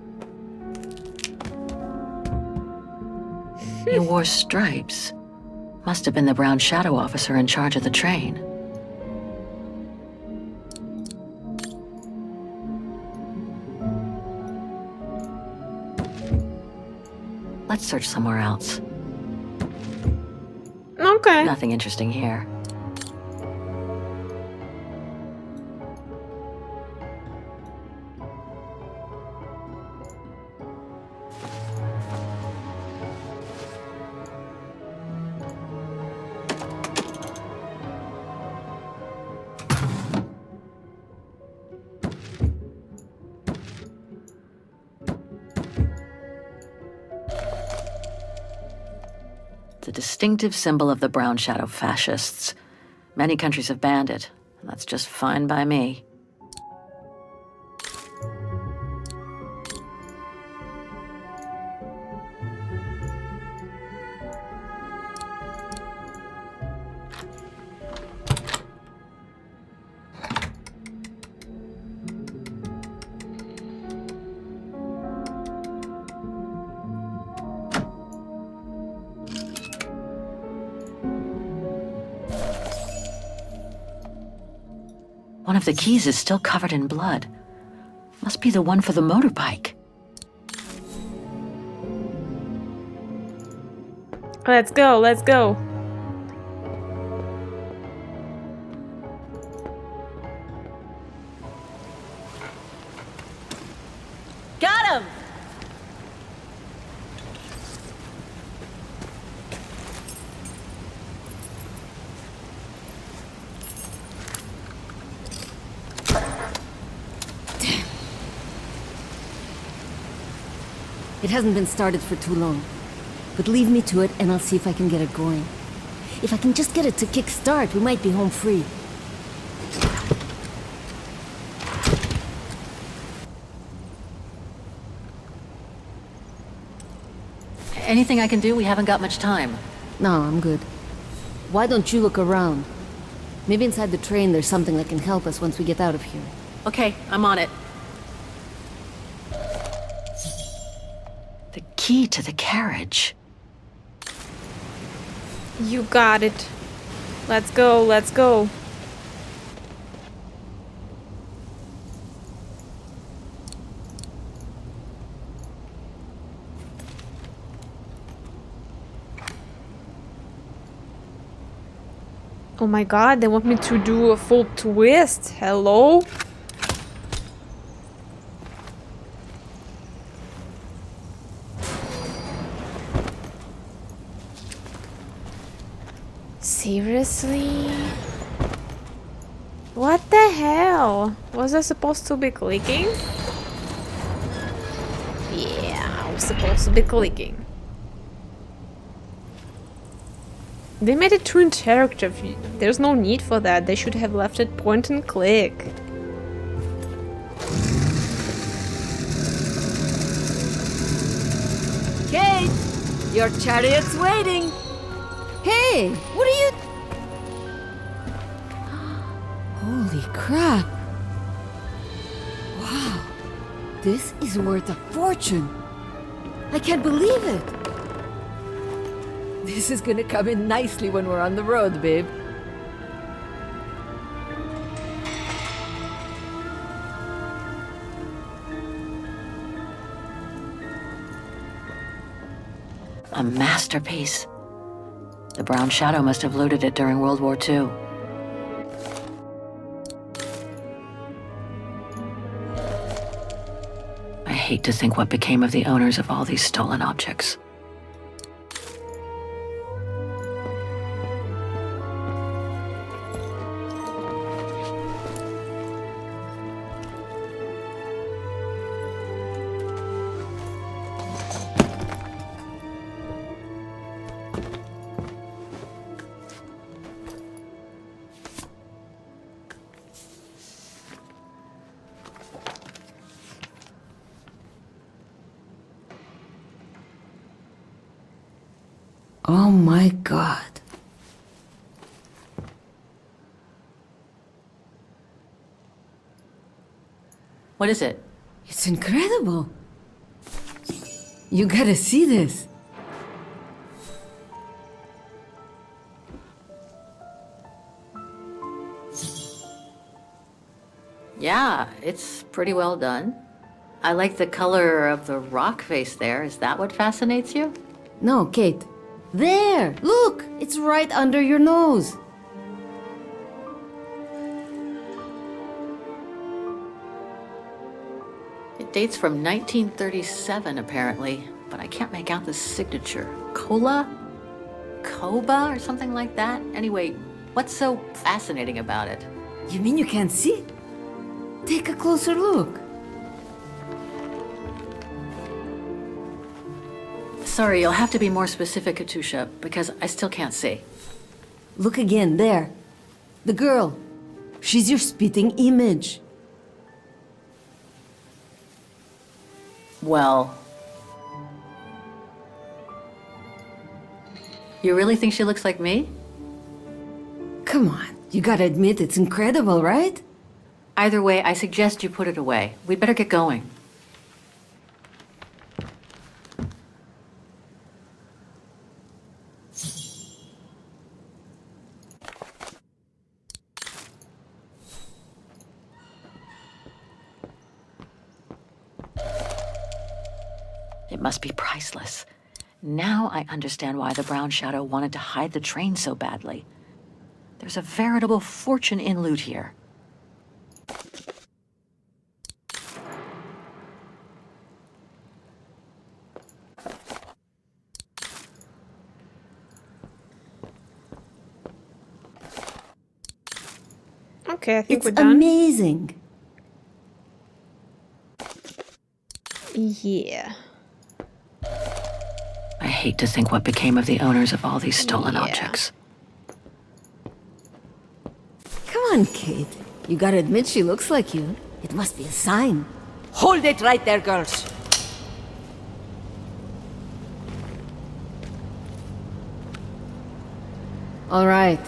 He wore stripes. Must have been the brown shadow officer in charge of the train. Let's search somewhere else. Okay. Nothing interesting here. A distinctive symbol of the brown shadow fascists. Many countries have banned it, and that's just fine by me. One of the keys is still covered in blood. Must be the one for the motorbike. Let's go, let's go. Got him! It hasn't been started for too long. But leave me to it and I'll see if I can get it going. If I can just get it to kick-start, we might be home free. Anything I can do? We haven't got much time. No, I'm good. Why don't you look around? Maybe inside the train there's something that can help us once we get out of here. Okay, I'm on it. The key to the carriage. You got it. Let's go, let's go. Oh my god, they want me to do a full twist. Hello? Seriously? What the hell? Was I supposed to be clicking? Yeah, I was supposed to be clicking. They made it too interactive. There's no need for that. They should have left it point and click. Kate! Your chariot's waiting! Hey! What are you... Holy crap! Wow! This is worth a fortune! I can't believe it! This is gonna come in nicely when we're on the road, babe. A masterpiece. The Brown Shadow must have looted it during World War II. A hate to think what became of the owners of all these stolen objects. Oh my god. What is it? It's incredible. You gotta see this. Yeah, it's pretty well done. I like the color of the rock face there. Is that what fascinates you? No, Kate. There! Look! It's right under your nose. It dates from 1937, apparently, but I can't make out the signature. Kola? Koba or something like that? Anyway, what's so fascinating about it? You mean you can't see? Take a closer look. Sorry, you'll have to be more specific, Katusha, because I still can't see. Look again, there. The girl. She's your spitting image. Well... You really think she looks like me? Come on, you gotta admit it's incredible, right? Either way, I suggest you put it away. We'd better get going. It must be priceless. Now I understand why the Brown Shadow wanted to hide the train so badly. There's a veritable fortune in loot here. Okay, I think It's we're done. amazing. Yeah. I hate to think what became of the owners of all these stolen objects. Come on, Kate. You gotta admit she looks like you. It must be a sign. Hold it right there, girls. All right.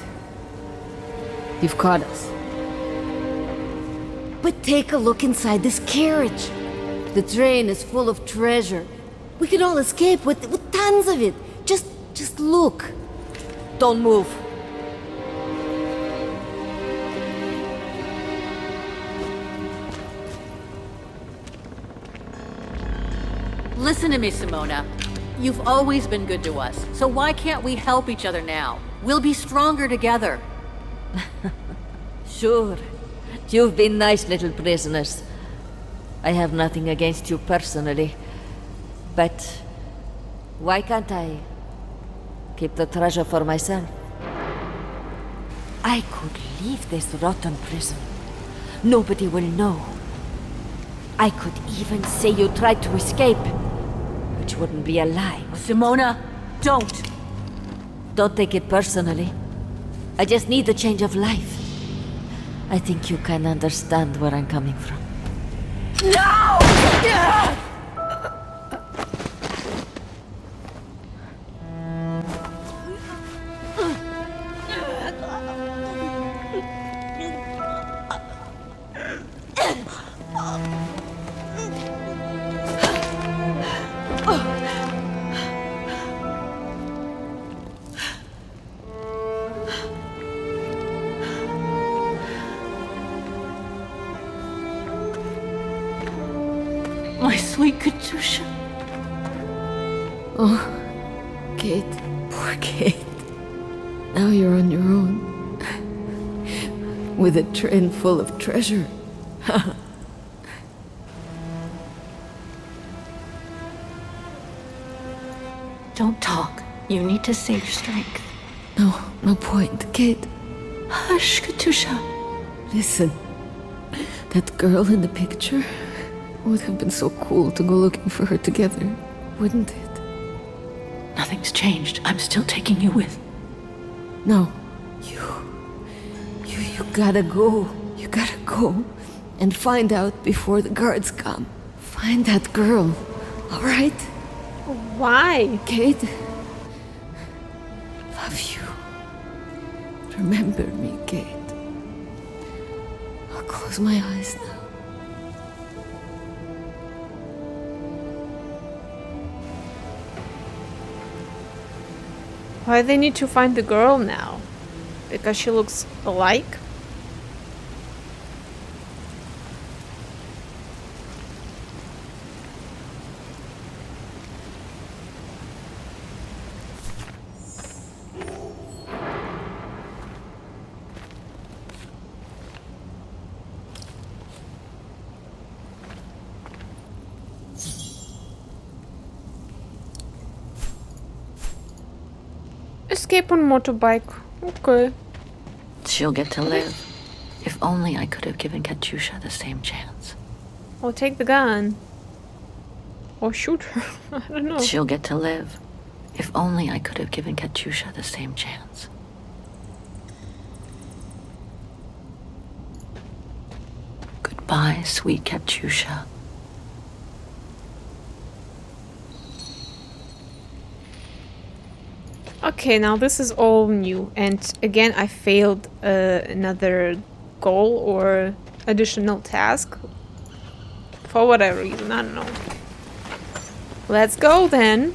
You've caught us. But take a look inside this carriage. The train is full of treasure. We can all escape with tons of it. Just look. Don't move. Listen to me, Simona. You've always been good to us, so why can't we help each other now? We'll be stronger together. Sure. You've been nice little prisoners. I have nothing against you personally. But why can't I keep the treasure for myself? I could leave this rotten prison. Nobody will know. I could even say you tried to escape, which wouldn't be a lie. Simona, don't! Don't take it personally. I just need a change of life. I think you can understand where I'm coming from. No! My sweet Katusha. Oh, Kate. Poor Kate. Now you're on your own. With a train full of treasure. Don't talk. You need to save strength. No point, Kate. Hush, Katusha. Listen, that girl in the picture would have been so cool to go looking for her together, wouldn't it? Nothing's changed. I'm still taking you with. No, you gotta go. You gotta go and find out before the guards come. Find that girl, all right? Why? Kate, love you. Remember me, Kate. I'll close my eyes now. Why they need to find the girl now? Because she looks alike? Escape on motorbike. Okay. She'll get to live. If only I could have given Katusha the same chance. Or take the gun. Or shoot her. I don't know. She'll get to live. If only I could have given Katusha the same chance. Goodbye, sweet Katusha. Okay, now this is all new, and again I failed another goal or additional task for whatever reason, I don't know. Let's go then.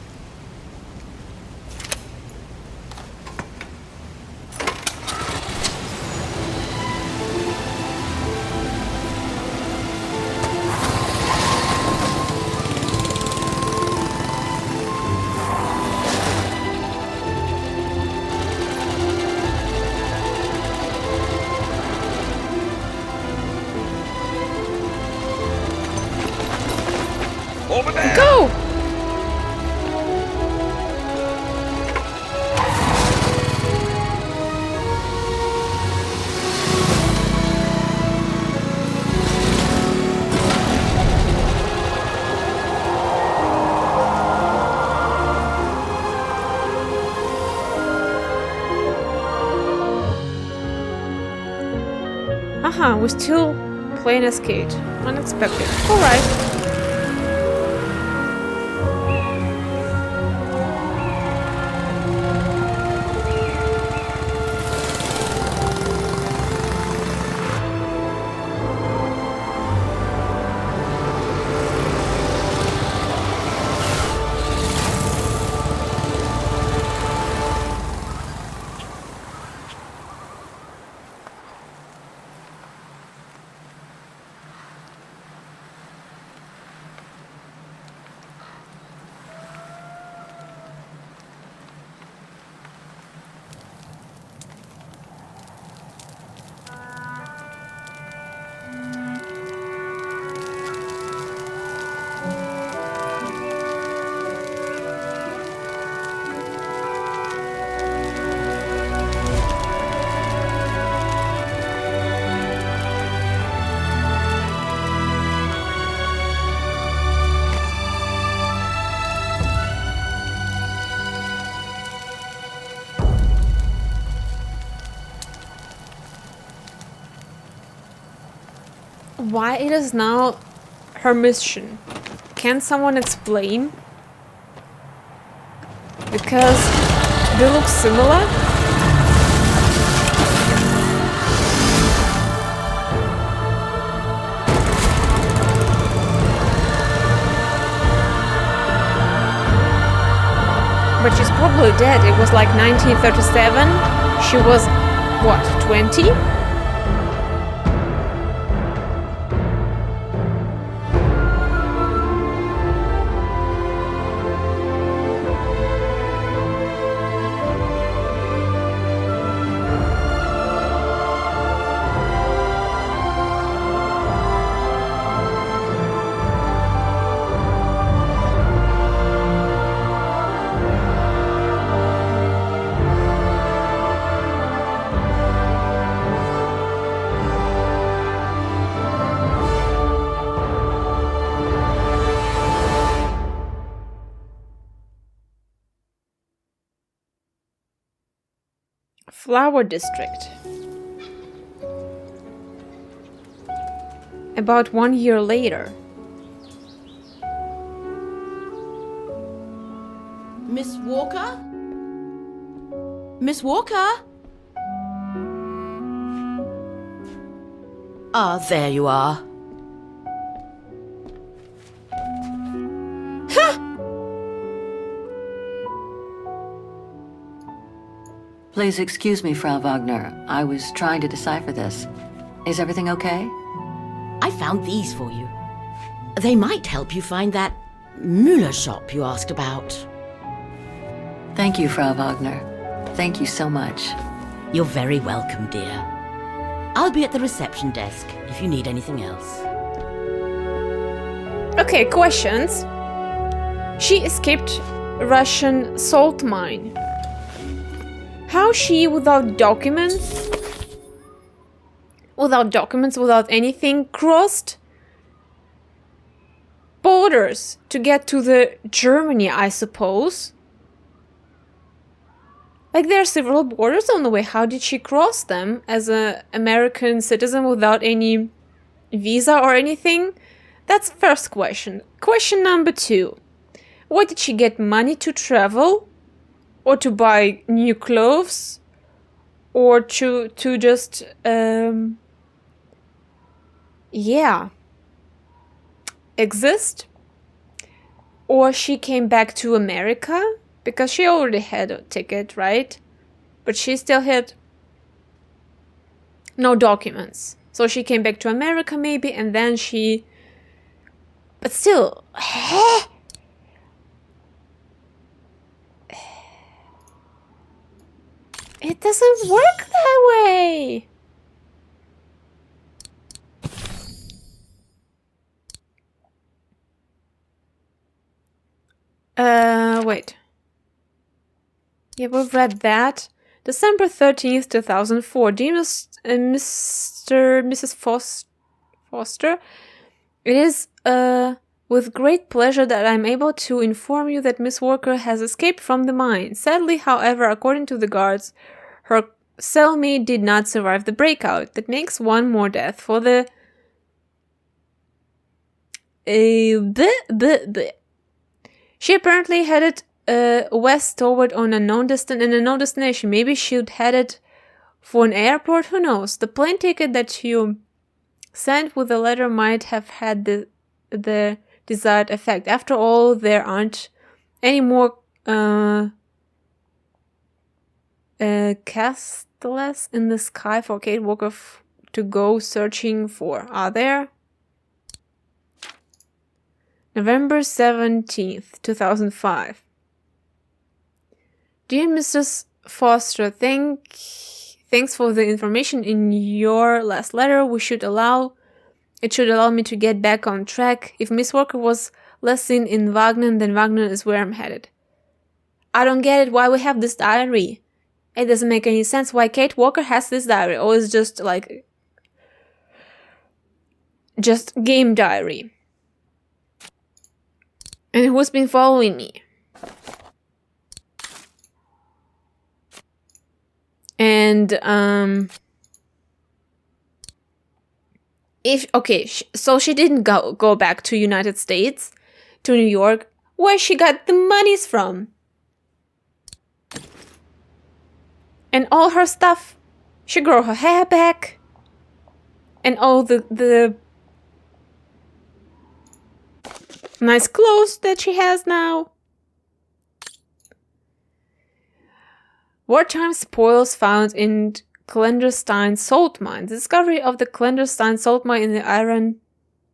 Go! Haha, we're still playing as Kate. Unexpected. Alright. Why it is now her mission? Can someone explain? Because they look similar? But she's probably dead. It was like 1937. She was, what, 20? flower district. About 1 year later. Miss Walker? Miss Walker? Ah, there you are. Please excuse me, Frau Wagner. I was trying to decipher this. Is everything okay? I found these for you. They might help you find that Müller shop you asked about. Thank you, Frau Wagner. Thank you so much. You're very welcome, dear. I'll be at the reception desk if you need anything else. Okay, questions. She escaped Russian salt mine. How she, without documents, without anything, crossed borders to get to the Germany, I suppose? Like, there are several borders on the way. How did she cross them as an American citizen without any visa or anything? That's the first question. Question number 2. Where did she get money to travel? Or to buy new clothes? Or to just, exist? Or she came back to America? Because she already had a ticket, right? But she still had no documents. So she came back to America maybe, and then she... But still... It doesn't work that way! Wait. Yeah, we've read that. December 13th, 2004. Dear Mrs. Foster, it is with great pleasure that I'm able to inform you that Miss Walker has escaped from the mine. Sadly, however, according to the guards, her cellmate did not survive the breakout. That makes one more death for the... She apparently headed west toward an unknown destination. Maybe she'd headed for an airport. Who knows? The plane ticket that you sent with the letter might have had the desired effect. After all, there aren't any more castles in the sky for Kate Walker to go searching for. Are there? November 17th, 2005. Dear Mrs. Foster, thanks for the information in your last letter. It should allow me to get back on track. If Miss Walker was last seen in Vaghen, then Vaghen is where I'm headed. I don't get it. Why we have this diary? It doesn't make any sense why Kate Walker has this diary. Or it's just like... just game diary. And who's been following me? And, so she didn't go back to United States, to New York, where she got the monies from. And all her stuff, she grew her hair back. And all the nice clothes that she has now. Wartime spoils found in clandestine salt mine. The discovery of the clandestine salt mine in the Iron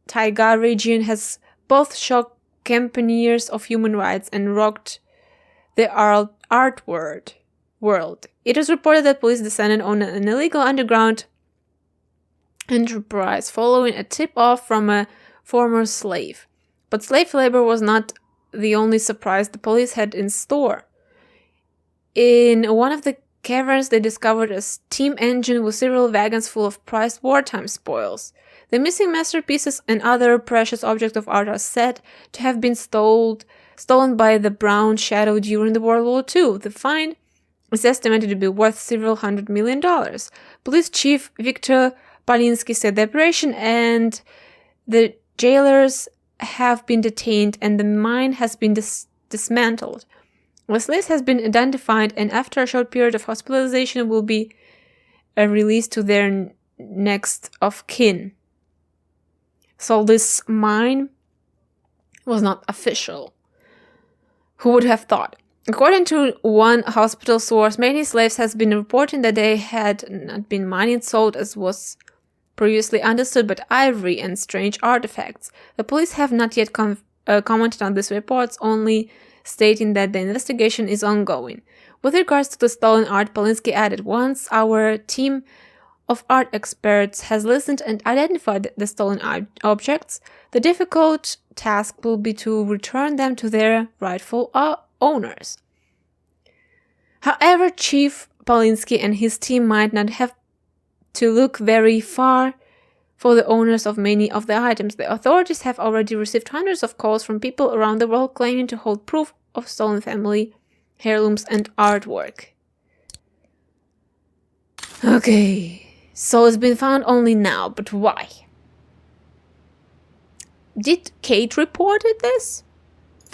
Taiga region has both shocked campaigners of human rights and rocked the art world. It is reported that police descended on an illegal underground enterprise following a tip-off from a former slave. But slave labor was not the only surprise the police had in store. In one of the caverns, they discovered a steam engine with several wagons full of prized wartime spoils. The missing masterpieces and other precious objects of art are said to have been stolen by the Brown Shadow during the World War II. The find is estimated to be worth several $100 million. Police Chief Viktor Polinsky said the operation and the jailers have been detained and the mine has been dismantled. Wesley's has been identified and after a short period of hospitalization will be released to their next of kin. So this mine was not official. Who would have thought? According to one hospital source, many slaves has been reporting that they had not been mined and sold as was previously understood, but ivory and strange artifacts. The police have not yet commented on these reports, only stating that the investigation is ongoing. With regards to the stolen art, Polinsky added, once our team of art experts has listened and identified the stolen objects, the difficult task will be to return them to their rightful owners. However, Chief Polinsky and his team might not have to look very far for the owners of many of the items. The authorities have already received hundreds of calls from people around the world claiming to hold proof of stolen family heirlooms and artwork. Okay, so it's been found only now, but why? Did Kate reported this?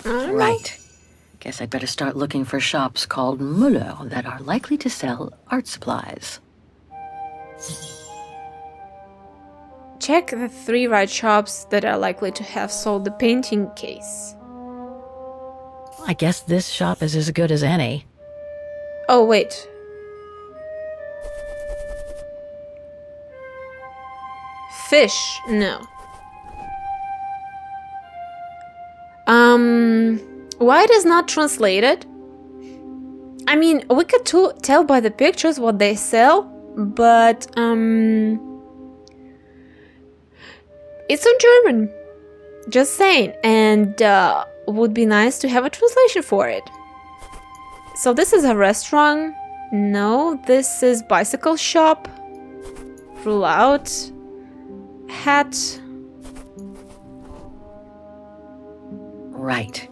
Right. Guess I'd better start looking for shops called Müller that are likely to sell art supplies. Check the 3 right shops that are likely to have sold the painting case. I guess this shop is as good as any. Oh, wait. Fish? No. Why it is not translated? I mean, we could tell by the pictures what they sell, but it's in German. Just saying, and would be nice to have a translation for it. So this is a restaurant. No, this is bicycle shop. Rule out. Hat. Right.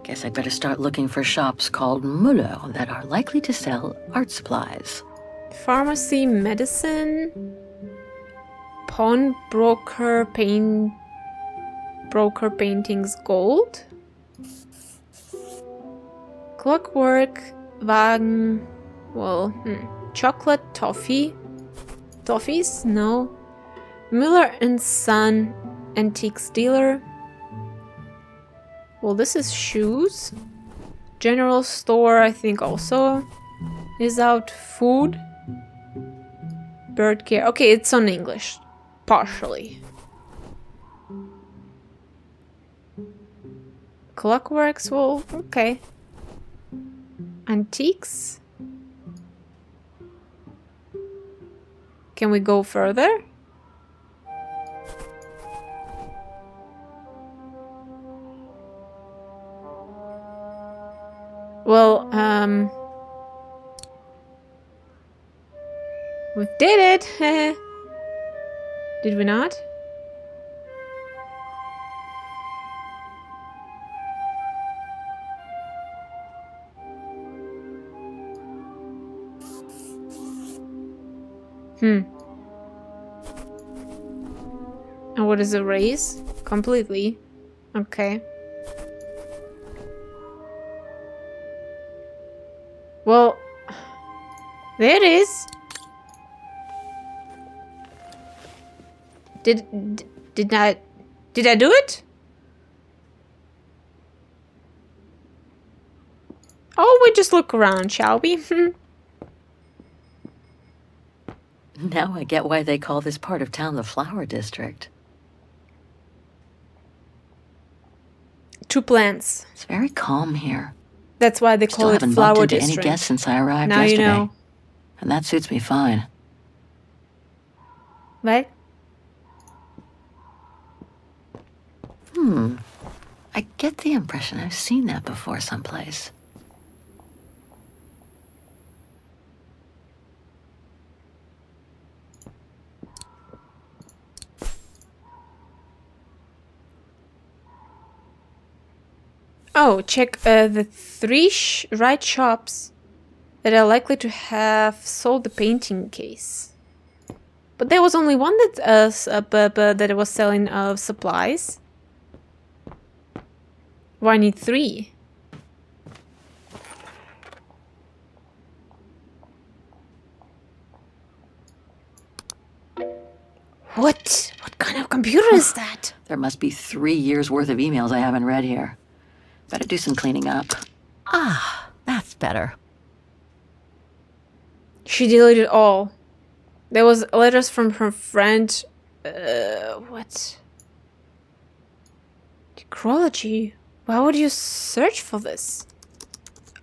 Guess I'd better start looking for shops called Müller that are likely to sell art supplies. Pharmacy, medicine, pawnbroker, broker paintings, gold, clockwork, Vaghen, chocolate, toffees, no, Miller and Son, antiques dealer. Well, this is shoes. General store, I think also is out. Food. Bird care. Okay, it's on English. Partially. Clockworks, well, okay. Antiques. Can we go further? Well, we did it! Did we not? And what is a race? Completely. Okay. Well, there it is. Did I do it? Oh, we just look around, shall we? Now I get why they call this part of town the Flower District. 2 plants. It's very calm here. That's why they call it Still haven't Flower bumped into District. any guests since I arrived Now yesterday. you know. And that suits me fine. Right? I get the impression I've seen that before someplace. Oh, check the 3 right shops. that are likely to have sold the painting case. But there was only one that was selling supplies. Why need 3? What? What kind of computer is that? There must be 3 years' worth of emails I haven't read here. Better do some cleaning up. Ah, that's better. She deleted all. There was letters from her friend. What? Necrology? Why would you search for this?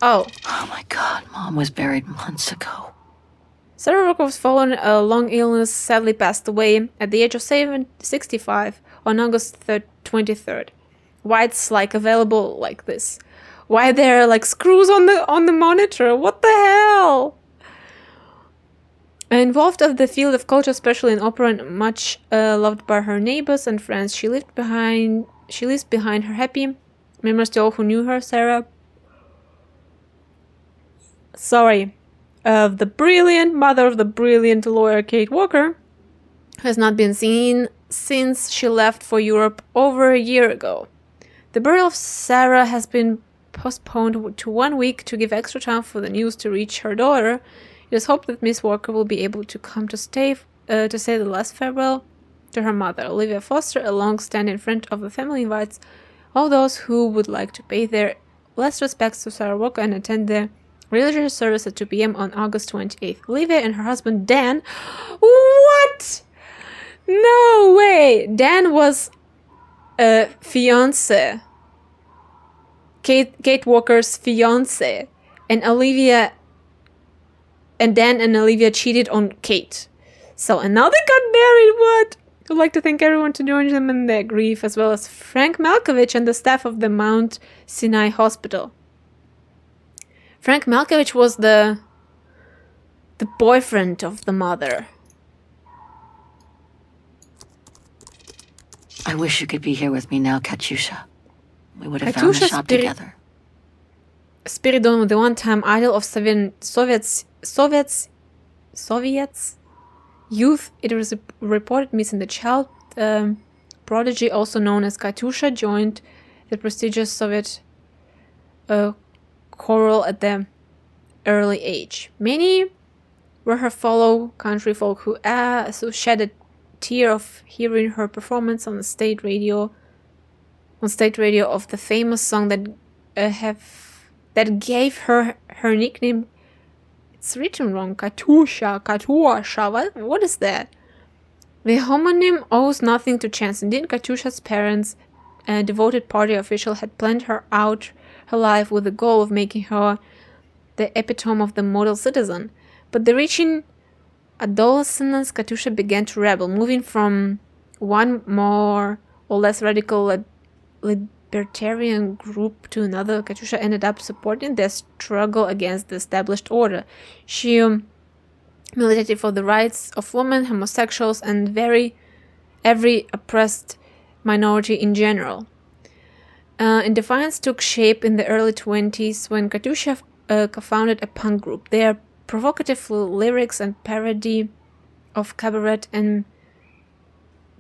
Oh. Oh my god, Mom was buried months ago. Sarah Rokov's following a long illness sadly passed away at the age of 65 on August 23rd. Why it's like available like this? Why there are like screws on the monitor? What the hell? Involved of the field of culture, especially in opera, and much loved by her neighbors and friends, she leaves behind her happy memories to all who knew her. Sarah, of the brilliant mother of the brilliant lawyer Kate Walker, has not been seen since she left for Europe over a year ago. The burial of Sarah has been postponed to 1 week to give extra time for the news to reach her daughter. It is hoped that Miss Walker will be able to come to say the last farewell to her mother. Olivia Foster, a long-standing friend of the family, invites all those who would like to pay their last respects to Sarah Walker and attend the religious service at 2 p.m. on August 28th. Olivia and her husband Dan... What? No way! Dan was a fiancé. Kate Walker's fiancé. And Olivia... And Dan and Olivia cheated on Kate. So, and now they got married, what? I'd like to thank everyone to join them in their grief, as well as Frank Malkovich and the staff of the Mount Sinai Hospital. Frank Malkovich was the boyfriend of the mother. I wish you could be here with me now, Katyusha. We would have found the shop together. Spiridon, the one-time idol of Soviets youth, it was reported missing. The child prodigy, also known as Katyusha, joined the prestigious Soviet choral at the early age. Many were her fellow country folk who shed a tear of hearing her performance on the state radio of the famous song that gave her nickname. It's written wrong. Katyusha. What is that? The homonym owes nothing to chance. Indeed, Katyusha's parents, a devoted party official, had planned her out her life with the goal of making her the epitome of the model citizen. But the reaching adolescence, Katyusha began to rebel, moving from one more or less radical libertarian group to another. Katyusha ended up supporting their struggle against the established order. She militated for the rights of women, homosexuals, and every oppressed minority in general. Defiance took shape in the early 1920s when Katyusha co-founded a punk group. Their provocative lyrics and parody of cabaret and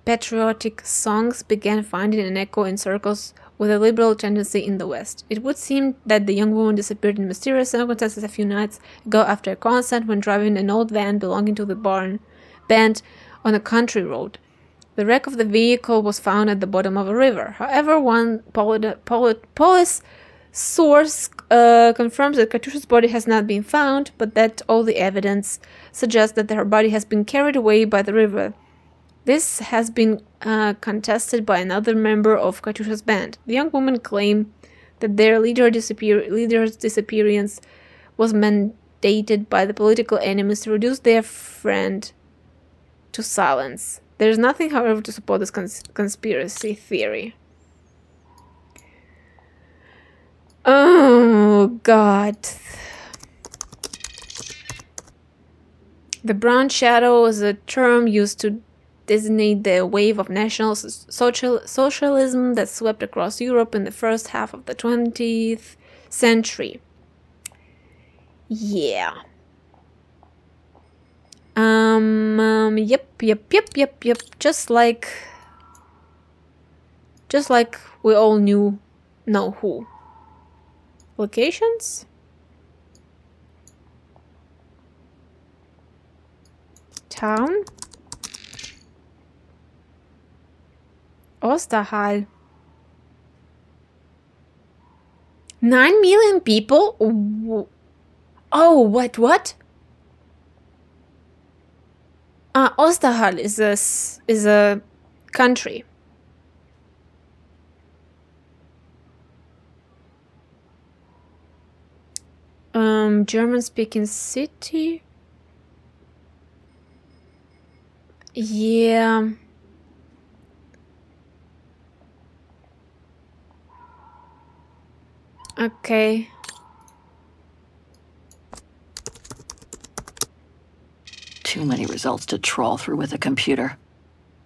patriotic songs began finding an echo in circles with a liberal tendency in the West. It would seem that the young woman disappeared in mysterious circumstances a few nights ago after a concert when driving an old van belonging to the band on a country road. The wreck of the vehicle was found at the bottom of a river. However, one police source confirms that Katyusha's body has not been found, but that all the evidence suggests that her body has been carried away by the river. This has been contested by another member of Katyusha's band. The young woman claimed that their leader's disappearance was mandated by the political enemies to reduce their friend to silence. There is nothing, however, to support this conspiracy theory. Oh, God. The brown shadow is a term used to designate the wave of national socialism that swept across Europe in the first half of the 20th century. Yeah. Yep. Just like we all know who. Locations? Town? Osterhal. 9 million people? Oh, what? Osterhal is a country. German-speaking city. Yeah. Okay. Too many results to trawl through with a computer.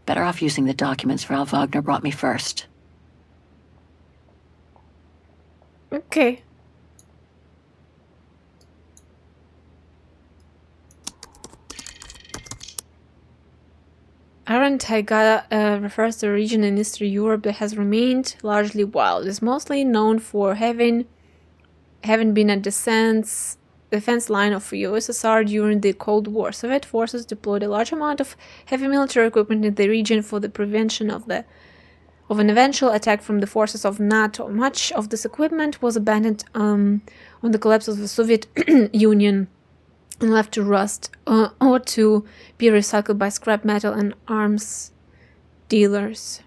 Better off using the documents Frau Wagner brought me first. Okay. Taiga refers to a region in Eastern Europe that has remained largely wild. It's mostly known for having been a defense line of USSR during the Cold War. Soviet forces deployed a large amount of heavy military equipment in the region for the prevention of an eventual attack from the forces of NATO. Much of this equipment was abandoned on the collapse of the Soviet Union and left to rust or to be recycled by scrap metal and arms dealers.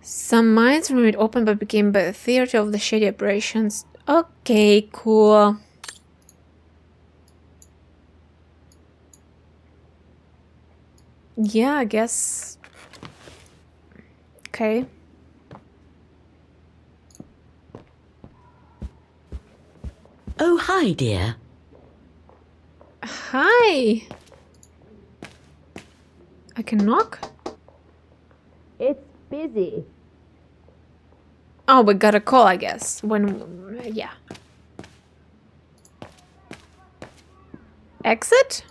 Some mines remained open but became by the theater of the shady operations. Okay, cool. Yeah, I guess. Okay. Oh, hi, dear. Hi. I can knock? It's busy. Oh, we got a call, I guess. Yeah. Exit?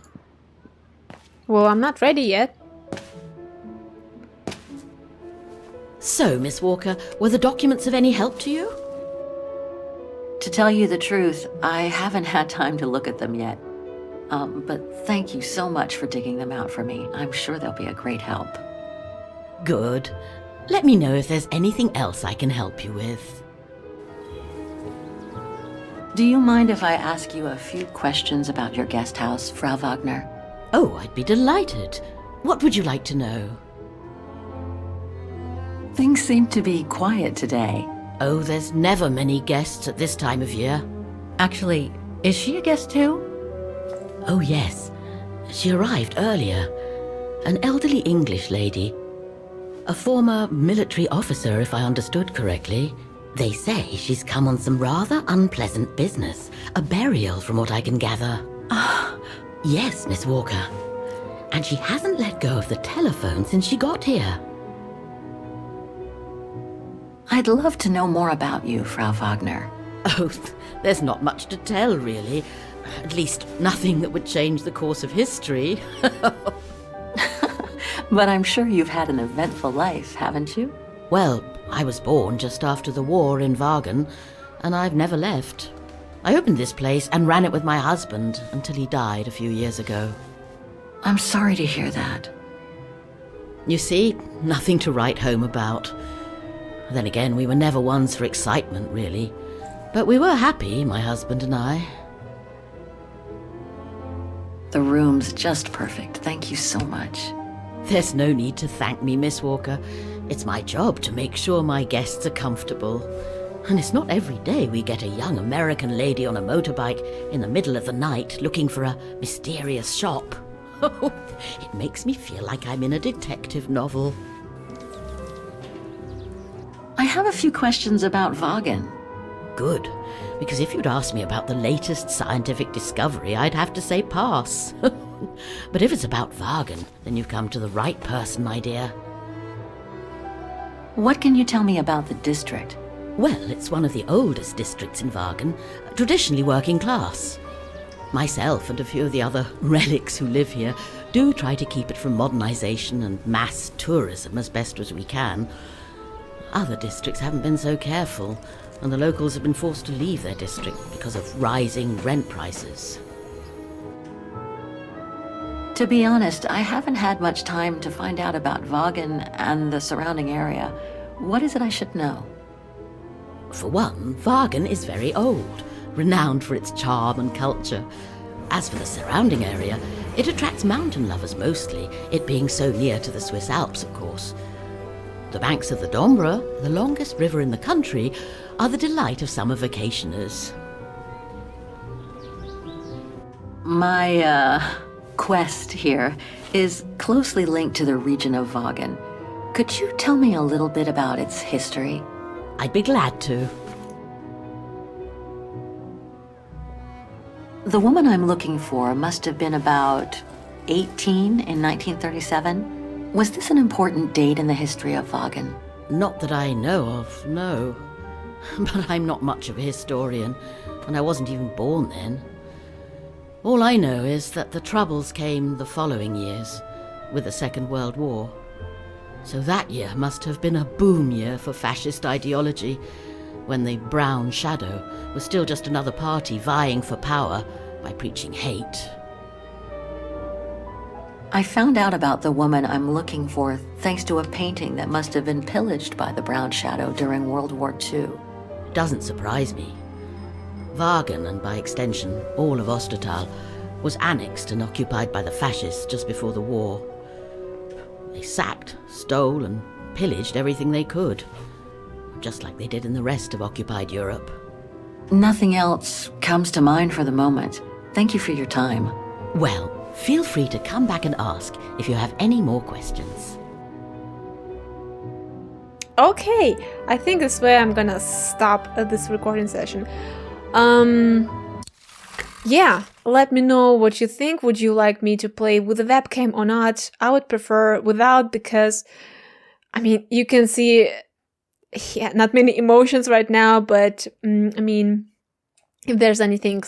Well, I'm not ready yet. So, Miss Walker, were the documents of any help to you? To tell you the truth, I haven't had time to look at them yet. But thank you so much for digging them out for me. I'm sure they'll be a great help. Good. Let me know if there's anything else I can help you with. Do you mind if I ask you a few questions about your guest house, Frau Wagner? Oh, I'd be delighted. What would you like to know? Things seem to be quiet today. Oh, there's never many guests at this time of year. Actually, is she a guest too? Oh, yes. She arrived earlier. An elderly English lady. A former military officer, if I understood correctly. They say she's come on some rather unpleasant business. A burial, from what I can gather. Yes, Miss Walker. And she hasn't let go of the telephone since she got here. I'd love to know more about you, Frau Wagner. Oh, there's not much to tell, really. At least nothing that would change the course of history. But I'm sure you've had an eventful life, haven't you? Well, I was born just after the war in Vaghen, and I've never left. I opened this place and ran it with my husband until he died a few years ago. I'm sorry to hear that. You see, nothing to write home about. Then again, we were never ones for excitement, really. But we were happy, my husband and I. The room's just perfect. Thank you so much. There's no need to thank me, Miss Walker. It's my job to make sure my guests are comfortable. And it's not every day we get a young American lady on a motorbike in the middle of the night looking for a mysterious shop. It makes me feel like I'm in a detective novel. I have a few questions about Vaghen. Good, because if you'd asked me about the latest scientific discovery, I'd have to say pass. But if it's about Vaghen, then you've come to the right person, my dear. What can you tell me about the district? Well, it's one of the oldest districts in Vaghen, traditionally working class. Myself and a few of the other relics who live here do try to keep it from modernization and mass tourism as best as we can. Other districts haven't been so careful, and the locals have been forced to leave their district because of rising rent prices. To be honest, I haven't had much time to find out about Vaghen and the surrounding area. What is it I should know? For one, Vaghen is very old, renowned for its charm and culture. As for the surrounding area, it attracts mountain lovers mostly, it being so near to the Swiss Alps, of course. The banks of the Dombra, the longest river in the country, are the delight of summer vacationers. My, quest here is closely linked to the region of Vaghen. Could you tell me a little bit about its history? I'd be glad to. The woman I'm looking for must have been about 18 in 1937. Was this an important date in the history of Vaghen? Not that I know of, no. But I'm not much of a historian, and I wasn't even born then. All I know is that the Troubles came the following years, with the Second World War. So that year must have been a boom year for fascist ideology, when the Brown Shadow was still just another party vying for power by preaching hate. I found out about the woman I'm looking for thanks to a painting that must have been pillaged by the Brown Shadow during World War II. It doesn't surprise me. Vaghen, and by extension all of Ostertal, was annexed and occupied by the fascists just before the war. They sacked, stole, and pillaged everything they could, just like they did in the rest of occupied Europe. Nothing else comes to mind for the moment. Thank you for your time. Well, feel free to come back and ask if you have any more questions. Okay, I think that's where I'm gonna stop this recording session. Yeah, let me know what you think. Would you like me to play with a webcam or not? I would prefer without, because, I mean, you can see, yeah, not many emotions right now, but, I mean, if there's anything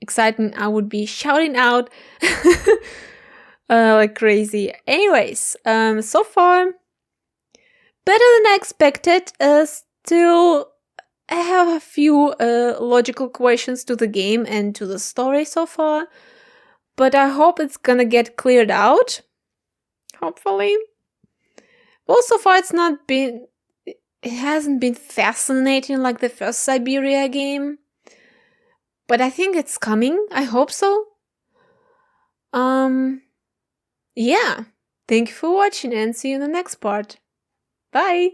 exciting, I would be shouting out like crazy. Anyways, so far, better than I expected. Still, I have a few logical questions to the game and to the story so far, but I hope it's gonna get cleared out, hopefully. Well, so far it hasn't been fascinating like the first Syberia game, but I think it's coming, I hope so. Yeah, thank you for watching and see you in the next part. Bye!